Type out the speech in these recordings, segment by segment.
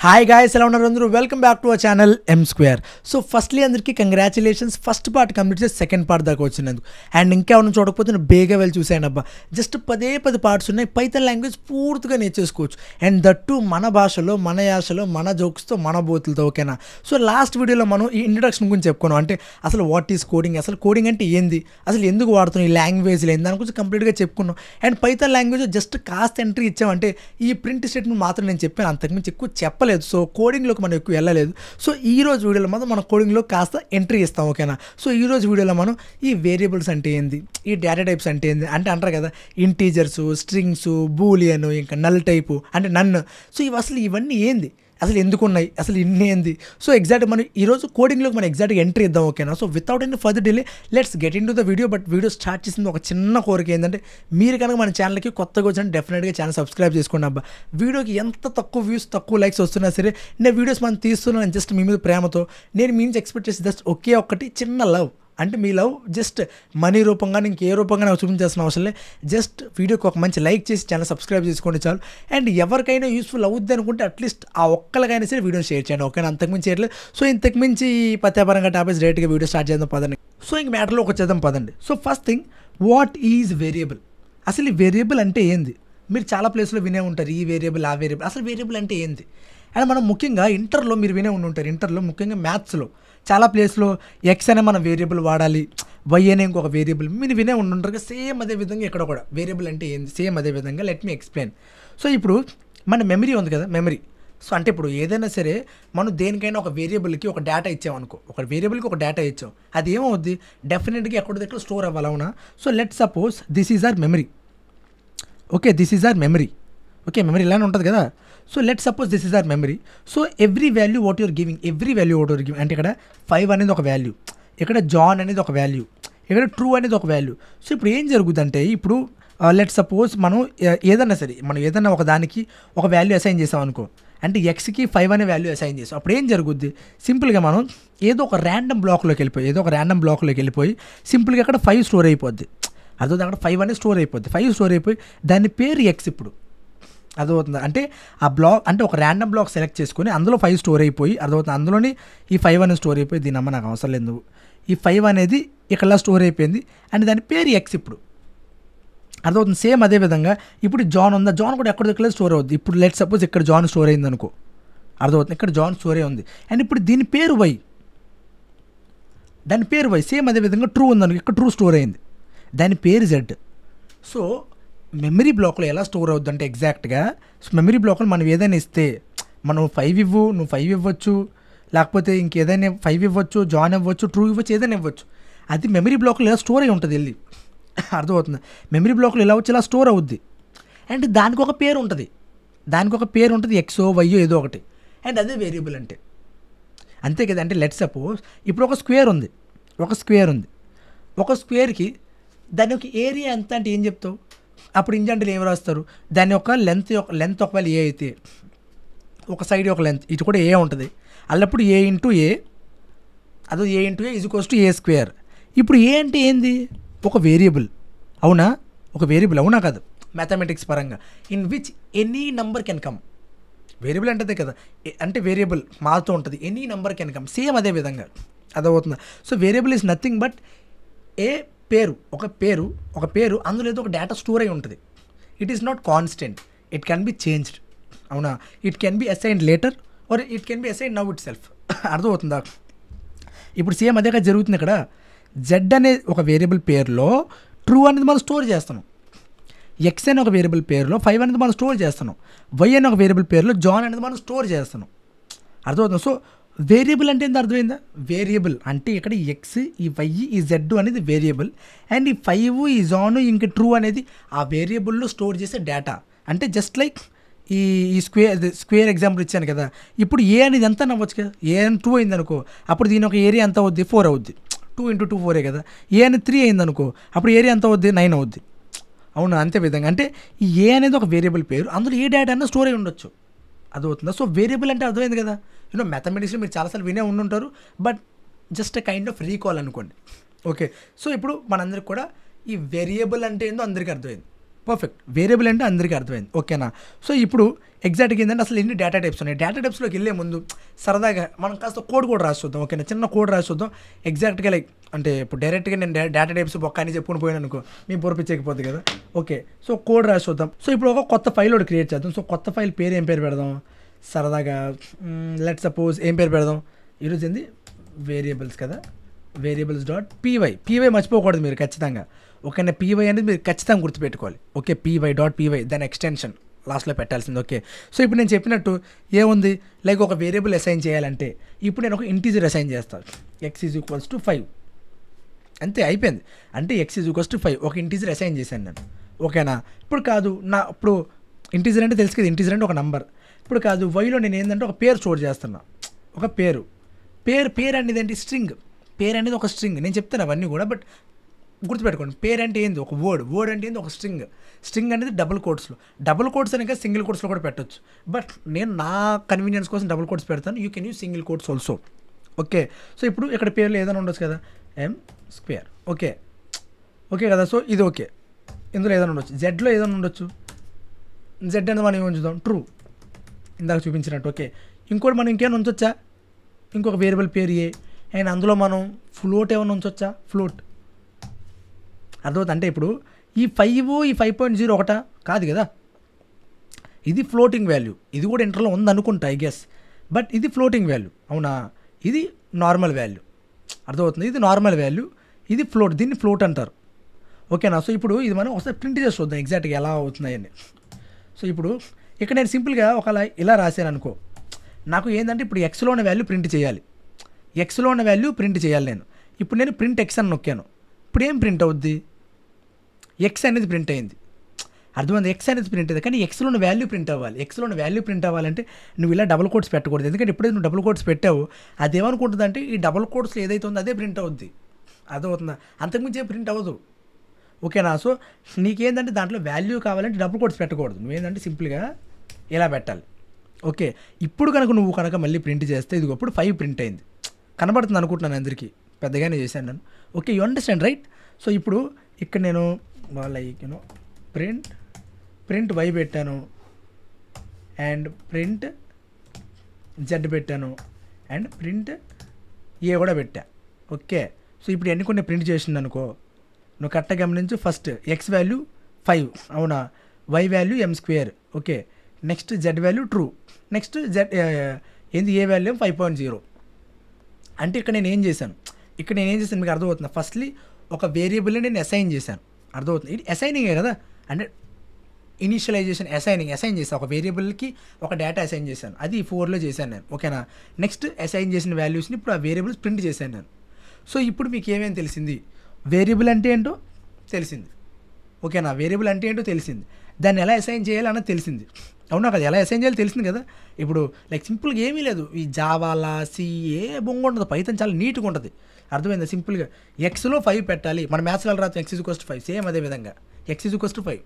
Hi guys, ఎలా ఉన్నారు అందరూ? Welcome back to our channel M square. So firstly అందరికీ కంగ్రాచులేషన్స్, ఫస్ట్ పార్ట్ కంప్లీట్ చేసి సెకండ్ పార్ట్ దాకా వచ్చినందుకు. అండ్ ఇంకా ఏమైనా చూడకపోతే నేను బేగా వెళ్ళి చూసాను అబ్బా. జస్ట్ 10 పార్ట్స్ ఉన్నాయి. పైథాన్ లాంగ్వేజ్ పూర్తిగా నేర్చేసుకోవచ్చు. అండ్ దట్టు మన భాషలో, మన యాసలో, మన జోక్స్తో, మన బోతులతో. ఓకేనా? సో లాస్ట్ వీడియోలో మనం ఈ ఇంట్రడక్షన్ గురించి చెప్పుకున్నాం. అంటే అసలు వాట్ ఈస్ కోడింగ్, అసలు కోడింగ్ అంటే ఏంది, అసలు ఎందుకు వాడుతున్నాం, ఈ లాంగ్వేజ్లు ఏంది, దాని గురించి కంప్లీట్గా చెప్పుకున్నాం. అండ్ పైథాన్ లాంగ్వేజ్ జస్ట్ కాస్త ఎంట్రీ ఇచ్చామంటే ఈ ప్రింట్ స్టేట్మెంట్ మాత్రం నేను చెప్పాను, అంతకుమించి ఎక్కువ చెప్పలేదు. సో కోడింగ్లోకి మనం ఎక్కువ వెళ్ళలేదు. సో ఈ రోజు వీడియోలో మాత్రం మనం కోడింగ్లో కాస్త ఎంట్రీ ఇస్తాం. ఓకేనా? సో ఈ రోజు వీడియోలో మనం ఈ వేరియబుల్స్ అంటే ఏంది, ఈ డేటా టైప్స్ అంటే ఏంది, అంటే అంటారు కదా ఇంటీజర్స్, స్ట్రింగ్స్, బూలియన్, ఇంకా నల్ టైపు అంటే నన్ను. సో అసలు ఇవన్నీ ఏంది, అసలు ఎందుకు ఉన్నాయి, అసలు ఇన్ని ఏంది. సో ఎగ్జాక్ట్ మనం ఈరోజు కోడింగ్లోకి మనం ఎగ్జాక్ట్గా ఎంట్రీ ఇద్దాం. ఓకేనా? So without any further delay let's get in to the video. But video start చేసింది ఒక చిన్న కోరిక ఏంటంటే, మీరు కనుక మన ఛానల్కి కొత్తగా వచ్చిన డెఫినెట్గా ఛానల్ సబ్స్క్రైబ్ చేసుకోండి అబ్బా. వీడియోకి ఎంత తక్కువ వ్యూస్, తక్కువ లైక్స్ వస్తున్నా సరే, నేను వీడియోస్ మనం తీస్తున్నాను జస్ట్ మీ మీద ప్రేమతో. నేను మీ నుంచి ఎక్స్పెక్ట్ చేసి జస్ట్ ఒకే ఒక్కటి చిన్న లవ్. అంటే మీ లవ్ జస్ట్ మనీ రూపంగా, ఇంకే రూపంగా నాకు చూపించాల్సిన అవసరం లేదు. జస్ట్ వీడియోకి ఒక మంచి లైక్ చేసి ఛానల్ సబ్స్క్రైబ్ చేసుకోండి చాలు. అండ్ ఎవరికైనా యూస్ఫుల్ అవుద్ది అనుకుంటే అట్లీస్ట్ ఆ ఒక్కరికైనా సరే వీడియో షేర్ చేయండి. ఓకేనా? అంతకుమించి చేయట్లేదు. సో ఇంతకుమించి పత్యాపరంగా టాపిక్స్ డైరెక్ట్గా వీడియో స్టార్ట్ చేద్దాం పదండి. సో ఇంక మ్యాటర్లో వచ్చేద్దాం పదండి. So first thing, what is variable? అసలు ఈ వేరియబుల్ అంటే ఏంది? మీరు చాలా ప్లేస్లో వినే ఉంటారు, ఈ వేరియబుల్, ఆ వేరియబుల్. అసలు వేరియబుల్ అంటే ఏంది? అండ్ మనం ముఖ్యంగా ఇంటర్లో మీరు వినే ఉంటారు. ఇంటర్లో ముఖ్యంగా మ్యాథ్స్లో చాలా ప్లేస్లో ఎక్స్ అనే మనం వేరియబుల్ వాడాలి, వై అనే ఇంకొక వేరియబుల్ మీరు వినే ఉంటుంటారు. సేమ్ అదే విధంగా ఇక్కడ కూడా వేరియబుల్ అంటే ఏంది, సేమ్ అదే విధంగా లెట్ మీ ఎక్స్ప్లెయిన్. సో ఇప్పుడు మన మెమరీ ఉంది కదా, మెమరీ. సో అంటే ఇప్పుడు ఏదైనా సరే మనం దేనికైనా ఒక వేరియబుల్కి ఒక డేటా ఇచ్చామనుకో, ఒక వేరియబుల్కి ఒక డేటా ఇచ్చాం, అది ఏమవుద్ది, డెఫినెట్గా ఎక్కడ స్టోర్ అవ్వాలి. అవునా? So let suppose this is our memory. Okay, this is our memory. Okay, memory ఇలానే ఉంటుంది కదా. So let suppose this is our memory. So every value what your giving, every value what your giving అంటే ఇక్కడ 5 అనేది ఒక value, ఇక్కడ John అనేది ఒక వాల్యూ, ఇక్కడ ట్రూ అనేది ఒక వాల్యూ. సో ఇప్పుడు ఏం జరుగుతుందంటే, ఇప్పుడు లెట్ సపోజ్ మనం ఏదన్నా సరే మనం ఏదన్నా ఒక దానికి ఒక వాల్యూ అసైన్ చేసాం అనుకో, అంటే ఎక్స్కి 5 అనే వాల్యూ అసైన్ చేసాం. అప్పుడు ఏం జరుగుద్ది, సింపుల్గా మనం ఏదో ఒక ర్యాండమ్ బ్లాక్లోకి వెళ్ళిపోయి సింపుల్గా అక్కడ 5 స్టోర్ అయిపోద్ది. అదవుతుంది, అక్కడ 5 అనేది స్టోర్ అయిపోద్ది. 5 స్టోర్ అయిపోయి దాని పేరు ఎక్స్. ఇప్పుడు అర్థమవుతుంది అంటే ఆ బ్లాక్ అంటే ఒక ర్యాండమ్ బ్లాక్ సెలెక్ట్ చేసుకొని అందులో 5 స్టోర్ అయిపోయి, అర్థమవుతుంది, అందులోని ఈ 5 అనేది స్టోర్ అయిపోయి, దీనమ్మ నాకు అవసరం లేదు, ఈ 5 అనేది ఇక్కడ స్టోర్ అయిపోయింది అండ్ దాని పేరు ఎక్స్. ఇప్పుడు అర్థమవుతుంది. సేమ్ అదే విధంగా ఇప్పుడు జాన్ ఉందా, జాన్ కూడా ఎక్కడ స్టోర్ అవుద్ది. ఇప్పుడు లెట్ సపోజ్ ఇక్కడ జాన్ స్టోర్ అయింది అనుకో, అర్థమవుతుంది, ఇక్కడ జాన్ స్టోర్ ఉంది. అండ్ ఇప్పుడు దీని పేరు వై, దాని పేరు వై. సేమ్ అదే విధంగా ట్రూ ఉందనుకో, ఇక్కడ ట్రూ స్టోర్ అయింది, దాని పేరు జెడ్. సో మెమరీ బ్లాక్లో ఎలా స్టోర్ అవుద్ది అంటే ఎగ్జాక్ట్గా మెమరీ బ్లాక్లో మనం ఏదైనా ఇస్తే, మనం 5 ఇవ్వు, నువ్వు 5 ఇవ్వచ్చు, లేకపోతే ఇంకేదైనా 5 ఇవ్వచ్చు, జాన్ ఇవ్వచ్చు, ట్రూ ఇవ్వచ్చు, ఏదైనా ఇవ్వచ్చు. అది మెమరీ బ్లాక్లో ఎలా స్టోర్ అయి ఉంటుంది వెళ్ళి. అర్థమవుతుంది, మెమరీ బ్లాక్లో ఎలా వచ్చి ఇలా స్టోర్ అవుద్ది. అండ్ దానికి ఒక పేరు ఉంటుంది, ఎక్సో వైయో ఏదో ఒకటి. అండ్ అదే వేరియబుల్ అంటే అంతే కదా. అంటే లెట్ సపోజ్ ఇప్పుడు ఒక స్క్వేర్ ఉంది, ఒక స్క్వేర్కి దాని యొక్క ఏరియా ఎంత అంటే ఏం చెప్తావు? అప్పుడు ఇంజంటలు ఏం రాస్తారు, దాని యొక్క లెంత్ ఒకవేళ ఏ అయితే ఒక సైడ్ యొక్క లెంత్ ఇటు కూడా ఏ ఉంటుంది, అల్లప్పుడు ఏ ఇంటూ ఏ, అదో a into a is equals to a square. ఇప్పుడు ఏ అంటే ఏంది, ఒక వేరియబుల్. అవునా? ఒక వేరియబుల్, అవునా కాదు మ్యాథమెటిక్స్ పరంగా, in which any number can come. Variable అంటే కదా, అంటే వేరియబుల్ మారుతూ ఉంటుంది, any number can come. Same అదే విధంగా అదవుతుందా. So variable is nothing but a పేరు, ఒక పేరు అందులో ఏదో ఒక డేటా స్టోర్ అయి ఉంటుంది. It is not constant, it can be changed. అవునా? It can be assigned later or it can be assigned now itself. అర్థమవుతుందా? ఇప్పుడు సేమ్ అదేగా జరుగుతుంది. ఇక్కడ జెడ్ అనే ఒక వేరియబుల్ పేరులో ట్రూ అనేది మనం స్టోర్ చేస్తున్నాం, ఎక్స్ అనే ఒక వేరియబుల్ పేరులో 5 అనేది మనం స్టోర్ చేస్తున్నాం, వై అనే ఒక వేరియబుల్ పేరులో జాన్ అనేది మనం స్టోర్ చేస్తున్నాం. అర్థమవుతుంది. సో వేరియబుల్ అంటే ఎంత అర్థమైందా? వేరియబుల్ అంటే ఇక్కడ ఎక్స్, ఈ వై, ఈ జెడ్ అనేది వేరియబుల్. అండ్ ఈ 5, ఈ జాన్, ఇంక ట్రూ అనేది ఆ వేరియబుల్లో స్టోర్ చేసే డేటా. అంటే జస్ట్ లైక్ ఈ స్క్వేర్ ఎగ్జాంపుల్ ఇచ్చాను కదా. ఇప్పుడు ఏ అనేది ఎంత అవ్వచ్చు కదా, ఏ అని 2 అయింది అనుకో, అప్పుడు దీని ఒక ఏరియా ఎంత అవుద్ది, 4 అవుద్ది. 2 × 2 4 కదా. ఏ అనేది 3 అయింది అనుకో, అప్పుడు ఏరియా ఎంత అవుద్ది, 9 అవుద్ది. అవును, అంతే విధంగా అంటే ఈ ఏ అనేది ఒక వేరియబుల్ పేరు, అందులో ఏ డేటా అన్నా స్టోర్ అయి ఉండొచ్చు. అదవుతుందా? సో వేరియబుల్ అంటే అర్థమైంది కదా. మ్యాథమెటిక్స్లో మీరు చాలాసార్లు వినే ఉండుంటారు, but just a kind of recall అనుకోండి. ఓకే, సో ఇప్పుడు మనందరికి కూడా ఈ వేరియబుల్ అంటే ఏందో అందరికీ అర్థమైంది. పర్ఫెక్ట్. వేరియబుల్ అంటే అందరికీ అర్థమైంది, ఓకేనా. సో ఇప్పుడు ఎగ్జాక్ట్గా ఏంటంటే అసలు ఎన్ని డేటా టైప్స్ ఉన్నాయి. డేటా టైప్స్లోకి వెళ్ళే ముందు సరదాగా మనం కాస్త కోడ్ కూడా రాసి చూద్దాం, ఓకేనా. చిన్న కోడ్ రాసి చూద్దాం ఎగ్జాక్ట్గా. లైక్ అంటే ఇప్పుడు డైరెక్ట్గా నేను డేటా టైప్స్ బొక్క అని చెప్పుకుని పోయాను అనుకో, మీ పొరపించకపోద్ది కదా. ఓకే, సో కోడ్ రాసి చూద్దాం. సో ఇప్పుడు ఒక కొత్త ఫైల్ ఒకటి క్రియేట్ చేద్దాం. సో కొత్త ఫైల్ పేరు ఏం పేరు పెడదాం సరదాగా, లెట్ సపోజ్ ఏం పేరు పెడదాం ఈరోజు ఏంది వేరియబుల్స్ కదా, వేరియబుల్స్ డాట్ పీవై మర్చిపోకూడదు మీరు ఖచ్చితంగా, ఓకేనా. పీవై అనేది మీరు ఖచ్చితంగా గుర్తుపెట్టుకోవాలి, ఓకే. py.py దాని ఎక్స్టెన్షన్ లాస్ట్లో పెట్టాల్సింది, ఓకే. సో ఇప్పుడు నేను చెప్పినట్టు ఏముంది, లైక్ ఒక వేరియబుల్ అసైన్ చేయాలంటే ఇప్పుడు నేను ఒక ఇంటీజర్ అసైన్ చేస్తాను, x=5, అంతే అయిపోయింది. అంటే x=5 ఒక ఇంటీజర్ అసైన్ చేశాను నేను, ఓకేనా. ఇప్పుడు కాదు ఇప్పుడు ఇంటీజర్ అంటే తెలుసు కదా, ఇంటీజర్ అంటే ఒక నంబర్. ఇప్పుడు కాదు వైలో నేను ఏంటంటే ఒక పేరు స్టోర్ చేస్తున్నా, ఒక పేరు అనేది ఏంటి స్ట్రింగ్, పేరు అనేది ఒక స్ట్రింగ్. నేను చెప్తాను అవన్నీ కూడా, బట్ గుర్తుపెట్టుకోండి. పేరు అంటే ఏంది ఒక వర్డ్ అంటే ఏంది ఒక స్ట్రింగ్ అనేది డబుల్ కోట్స్ అనేక సింగిల్ కోట్స్లో కూడా పెట్టచ్చు, బట్ నేను నా కన్వీనియన్స్ కోసం డబుల్ కోట్స్ పెడతాను. You can use single quotes also, okay. So ఇప్పుడు ఇక్కడ పేర్లు ఏదైనా ఉండొచ్చు కదా, m², ఓకే కదా. సో ఇది ఓకే, ఇందులో ఏదైనా ఉండొచ్చు, జెడ్లో ఏదైనా ఉండొచ్చు, జెడ్ అనేది మనం ఉంచుదాం ట్రూ, ఇందాక చూపించినట్టు, ఓకే. ఇంకోటి మనం ఇంకేమైనా ఉంచొచ్చా, ఇంకొక వేరియబుల్ పేరు ఏ, అండ్ అందులో మనం ఫ్లోట్ ఏమైనా ఉంచొచ్చా, ఫ్లోట్. అర్థమవుతుంది. అంటే ఇప్పుడు ఈ 5.0 ఒకటా కాదు కదా, ఇది ఫ్లోటింగ్ వాల్యూ, ఇది కూడా ఇంటర్లో ఉందనుకుంటా ఐ గెస్, బట్ ఇది ఫ్లోటింగ్ వాల్యూ అవునా, ఇది నార్మల్ వాల్యూ, అర్థమవుతుంది. ఇది నార్మల్ వాల్యూ, ఇది ఫ్లోట్, దీన్ని ఫ్లోట్ అంటారు, ఓకేనా. సో ఇప్పుడు ఇది మనం ఒకసారి ప్రింట్ చేసి చూద్దాం ఎగ్జాక్ట్గా ఎలా అవుతున్నాయని. సో ఇప్పుడు ఇక్కడ నేను సింపుల్గా ఒకలా ఇలా రాశాను అనుకో, నాకు ఏంటంటే ఇప్పుడు ఎక్స్లో ఉన్న వాల్యూ ప్రింట్ చేయాలి, నేను. ఇప్పుడు నేను ప్రింట్ ఎక్స్ అని నొక్కాను, ఇప్పుడు ఏం ప్రింట్ అవుద్ది, ఎక్స్ అనేది ప్రింట్ అయింది, అర్థమైంది. ఎక్స్ అనేది ప్రింట్ అయింది, కానీ ఎక్స్లో ఉన్న వాల్యూ ప్రింట్ అవ్వాలంటే నువ్వు ఇలా డబుల్ కోట్స్ పెట్టకూడదు, ఎందుకంటే ఎప్పుడైతే నువ్వు డబుల్ కోట్స్ పెట్టావు అదేమనుకుంటుంది అంటే ఈ డబుల్ కోట్స్లో ఏదైతే ఉందో అదే ప్రింట్ అవుద్ది, అర్థమవుతుందా. అంతకుమించి ప్రింట్ అవ్వదు, ఓకేనా. సో నీకేంటంటే దాంట్లో వాల్యూ కావాలంటే డబుల్ కోట్స్ పెట్టకూడదు, నువ్వేంటంటే సింపుల్గా ఇలా పెట్టాలి, ఓకే. ఇప్పుడు కనుక మళ్ళీ ప్రింట్ చేస్తే ఇదిగో ఇప్పుడు 5 ప్రింట్ అయింది, కనబడుతుంది అనుకుంటున్నాను అందరికీ, పెద్దగానే చేశాను నేను, okay. You understand right. So ఇప్పుడు ఇక్కడ నేను లైక్ ప్రింట్ వై పెట్టాను, అండ్ ప్రింట్ జెడ్ పెట్టాను, అండ్ ప్రింట్ ఏ కూడా పెట్టా, ఓకే. సో ఇప్పుడు ఎన్ని కొన్ని ప్రింట్ చేసింది అనుకో, నువ్వు కరెక్ట్గా గమనించు. ఫస్ట్ ఎక్స్ వాల్యూ 5 అవునా, y value m², okay. Next z value true, next z ఏంది ఏ వాల్యూ 5.0. అంటే ఇక్కడ నేను ఏం చేశాను మీకు అర్థమవుతుంది. ఫస్ట్లీ ఒక వేరియబుల్ని నేను అసైన్ చేశాను, అర్థమవుతుంది. ఇది అసైనింగే కదా, అంటే ఇనిషియలైజేషన్ అసైన్ చేశాను, ఒక వేరియబుల్కి ఒక డేటా అసైన్ చేశాను, అది 4లో చేశాను నేను, ఓకేనా. నెక్స్ట్ అసైన్ చేసిన వాల్యూస్ని ఇప్పుడు ఆ వేరియబుల్స్ ప్రింట్ చేశాను నేను. సో ఇప్పుడు మీకు ఏమేమి తెలిసింది, వేరియబుల్ అంటే ఏంటో తెలిసింది, ఓకేనా. వేరియబుల్ అంటే ఏంటో తెలిసింది, దాన్ని ఎలా అసైన్ చేయాలన్నది తెలిసింది, అవునా కదా. ఎలా అసైన్ చేయాలో తెలిసింది కదా. ఇప్పుడు లైక్ సింపుల్గా ఏమీ లేదు, ఈ జావాలా సిఏ బొంగ ఉంటుంది, పైథాన్ చాలా నీట్గా ఉంటుంది, అర్థమైందా. సింపుల్గా ఎక్స్లో 5 పెట్టాలి, మన మ్యాథ్స్లో రాత్రి x=5, సేమ్ అదే విధంగా x=5,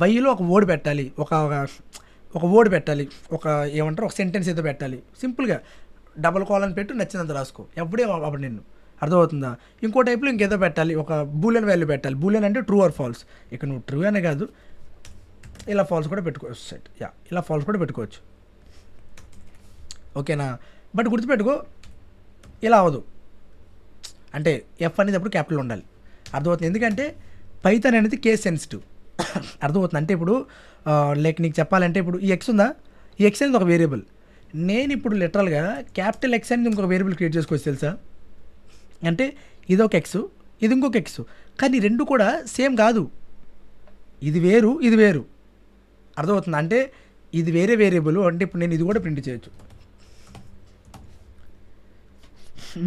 వైలో ఒక వర్డ్ పెట్టాలి, ఒక వర్డ్ పెట్టాలి, ఒక సెంటెన్స్ ఏదో పెట్టాలి, సింపుల్గా డబుల్ కాలన్ పెట్టు నచ్చినంత రాసుకో, అప్పుడు నిన్ను అర్థమవుతుందా. ఇంకో టైప్లో ఇంకేదో పెట్టాలి, ఒక బూలియన్ వాల్యూ పెట్టాలి, బూలియన్ అంటే ట్రూ ఆర్ ఫాల్స్, ఇక్కడ నువ్వు ట్రూ అనే కాదు ఇలా ఫాల్స్ కూడా పెట్టుకోవచ్చు, ఇలా ఫాల్స్ కూడా పెట్టుకోవచ్చు, ఓకేనా. బట్ గుర్తుపెట్టుకో ఇలా అవ్వదు, అంటే ఎఫ్ అనేది అప్పుడు క్యాపిటల్ ఉండాలి, అర్థమవుతుంది. ఎందుకంటే పైథాన్ అనేది కేస్ సెన్సిటివ్, అర్థమవుతుంది. అంటే ఇప్పుడు లైక్ నీకు చెప్పాలంటే ఇప్పుడు ఈ ఎక్స్ ఉందా, ఈ ఎక్స్ అనేది ఒక వేరియబుల్, నేను ఇప్పుడు లిటరల్గా క్యాపిటల్ ఎక్స్ అనేది ఇంకొక వేరియబుల్ క్రియేట్ చేసుకోవచ్చు తెలుసా. అంటే ఇది ఒక ఎక్స్, ఇది ఇంకొక ఎక్స్, కానీ రెండు కూడా సేమ్ కాదు, ఇది వేరు, అర్థమవుతుంది. అంటే ఇది వేరే వేరియబుల్, అంటే ఇప్పుడు నేను ఇది కూడా ప్రింట్ చేయొచ్చు.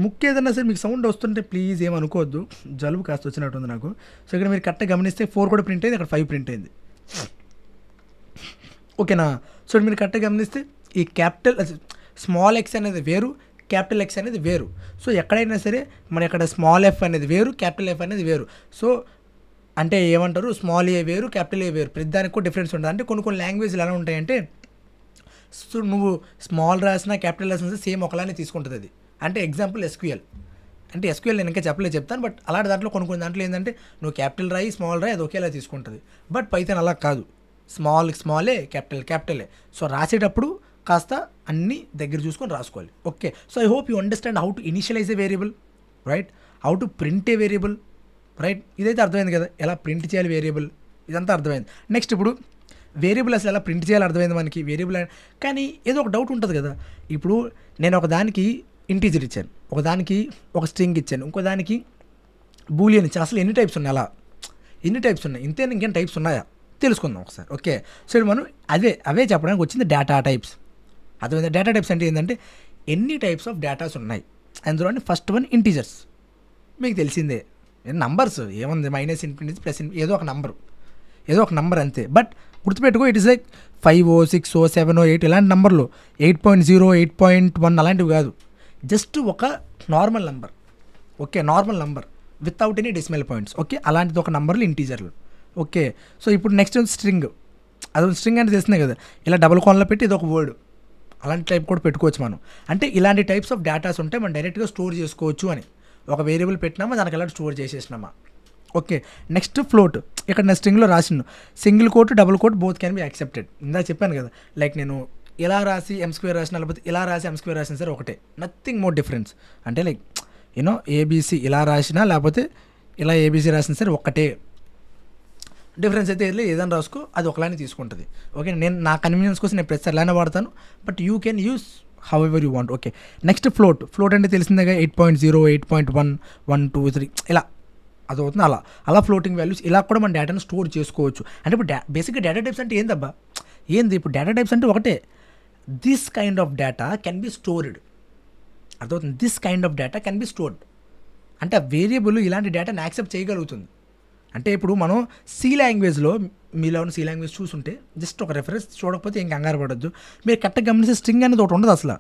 ముక్కు ఏదన్నా సరే మీకు సౌండ్ వస్తుంటే ప్లీజ్ ఏమనుకోవద్దు, జలుబు కాస్త వచ్చినట్టుంది నాకు. సో ఇక్కడ మీరు కరెక్ట్గా గమనిస్తే 4 కూడా ప్రింట్ అయింది, అక్కడ 5 ప్రింట్ అయింది, ఓకేనా. సో మీరు కరెక్ట్గా గమనిస్తే ఈ స్మాల్ ఎక్స్ అనేది వేరు, క్యాపిటల్ ఎక్స్ అనేది వేరు. సో ఎక్కడైనా సరే మన ఇక్కడ స్మాల్ ఎఫ్ అనేది వేరు, క్యాపిటల్ ఎఫ్ అనేది వేరు. సో అంటే ఏమంటారు, స్మాల్ ఏ వేరు, క్యాపిటల్ ఏ వేరు, ప్రతి దానికి కూడా డిఫరెన్స్ ఉంటుంది. అంటే కొన్ని లాంగ్వేజ్లు ఎలా ఉంటాయంటే, సో నువ్వు స్మాల్ రాసినా క్యాపిటల్ రాసినా సేమ్ ఒకలానే తీసుకుంటుంది అది. అంటే ఎగ్జాంపుల్ SQL, అంటే ఎస్క్యూఎల్ నేను ఇంకా చెప్తాను, బట్ అలాంటి దాంట్లో కొన్ని దాంట్లో ఏంటంటే నువ్వు క్యాపిటల్ రాయి స్మాల్ రాయి అది ఒకేలా తీసుకుంటుంది. బట్ పైథాన్ అలా కాదు, స్మాలే క్యాపిటలే. సో రాసేటప్పుడు కాస్త అన్నీ దగ్గర చూసుకొని రాసుకోవాలి. Okay, so I hope you understand how to initialise A variable, right, how to print A variable, right. ఇదైతే అర్థమైంది కదా, ఎలా ప్రింట్ చేయాలి వేరియబుల్, ఇదంతా అర్థమైంది. నెక్స్ట్ ఇప్పుడు వేరియబుల్ అసలు ఎలా ప్రింట్ చేయాలి అర్థమైంది మనకి వేరియబుల్. కానీ ఏదో ఒక డౌట్ ఉంటుంది కదా, ఇప్పుడు నేను ఒకదానికి ఇంటీజర్ ఇచ్చాను, ఒకదానికి ఒక స్ట్రింగ్ ఇచ్చాను, ఇంకో దానికి బూలియన్ ఇచ్చాను, అసలు ఎన్ని టైప్స్ ఉన్నాయి, అలా ఎన్ని టైప్స్ ఉన్నాయి, ఇంకేం టైప్స్ ఉన్నాయా తెలుసుకుందాం ఒకసారి. ఓకే, సో మనం అవే చెప్పడానికి వచ్చింది డేటా టైప్స్. అర్థమైంది. డేటా టైప్స్ అంటే ఏంటంటే ఎన్ని టైప్స్ ఆఫ్ డేటాస్ ఉన్నాయి, అందులోని ఫస్ట్ వన్ ఇంటీజర్స్, మీకు తెలిసిందే, నంబర్స్ ఏముంది, మైనస్ ఇన్ఫినిటీ ప్లస్ ఏదో ఒక నంబర్ అంతే. బట్ గుర్తుపెట్టుకో, ఇట్ ఇస్ లైక్ 5 6 7 8 ఇలాంటి నంబర్లు, 8.0 8.1 అలాంటివి కాదు, జస్ట్ ఒక normal number. Okay, normal number without any decimal points. Okay, అలాంటిది ఒక నంబర్లు ఇంటీజర్లు. ఓకే, సో ఇప్పుడు నెక్స్ట్ స్ట్రింగ్, అది స్ట్రింగ్ అంటే తెలిసినాయి కదా, ఇలా డబుల్ కాన్లో పెట్టి ఇది ఒక వర్డ్, అలాంటి టైప్ కూడా పెట్టుకోవచ్చు మనం. అంటే ఇలాంటి టైప్స్ ఆఫ్ డేటాస్ ఉంటే మనం డైరెక్ట్గా స్టోర్ చేసుకోవచ్చు అని, ఒక వేరియబుల్ పెట్టినామా దానికి ఎలా స్టోర్ చేసేసినామా. ఓకే, నెక్స్ట్ ఫ్లోట్, ఇక్కడ నేను స్ట్రింగ్లో రాసిను single quote double quote both can be accepted. ఇందా చెప్పాను కదా, లైక్ నేను ఇలా రాసి M² రాసిన లేకపోతే ఇలా రాసి M² రాసిన సరే ఒకటే, నథింగ్ మోర్ డిఫరెన్స్. అంటే లైక్ యూనో ABC ఇలా రాసినా లేకపోతే ఇలా ABC రాసిన సరే ఒక్కటే డిఫరెన్స్ అయితే ఏదైనా రాసుకో, అది ఒకలానే తీసుకుంటుంది. ఓకే, నేను నా కన్వీనియన్స్ కోసం నేను ప్రతి అలానే వాడతాను, but you can use how ever you want. Okay, next float అంటే తెలిసిందిగా 8.0 8.1 1 2 3 ఇలా అది అవుతుంది. అలా ఫ్లోటింగ్ వాల్యూస్ ఇలా కూడా మన డేటాను స్టోర్ చేసుకోవచ్చు. అంటే ఇప్పుడు బేసిక్గా డేటా టైప్స్ అంటే ఏందబ్బా, ఇప్పుడు డేటా టైప్స్ అంటే ఒకటే, this kind of data can be stored. అర్థమవుతుంది, this kind of data can be stored అంటే ఆ వేరియబుల్ ఇలాంటి డేటాని యాక్సెప్ట్ చేయగలుగుతుంది. అంటే ఇప్పుడు మనం సి లాంగ్వేజ్లో, మీలో ఉన్న సి లాంగ్వేజ్ చూసుంటే జస్ట్ ఒక రెఫరెన్స్, చూడకపోతే ఏం కంగారు పడద్దు, మీరు కరెక్ట్గా గమనిస్తే స్ట్రింగ్ అనేది ఒకటి ఉండదు అసలు.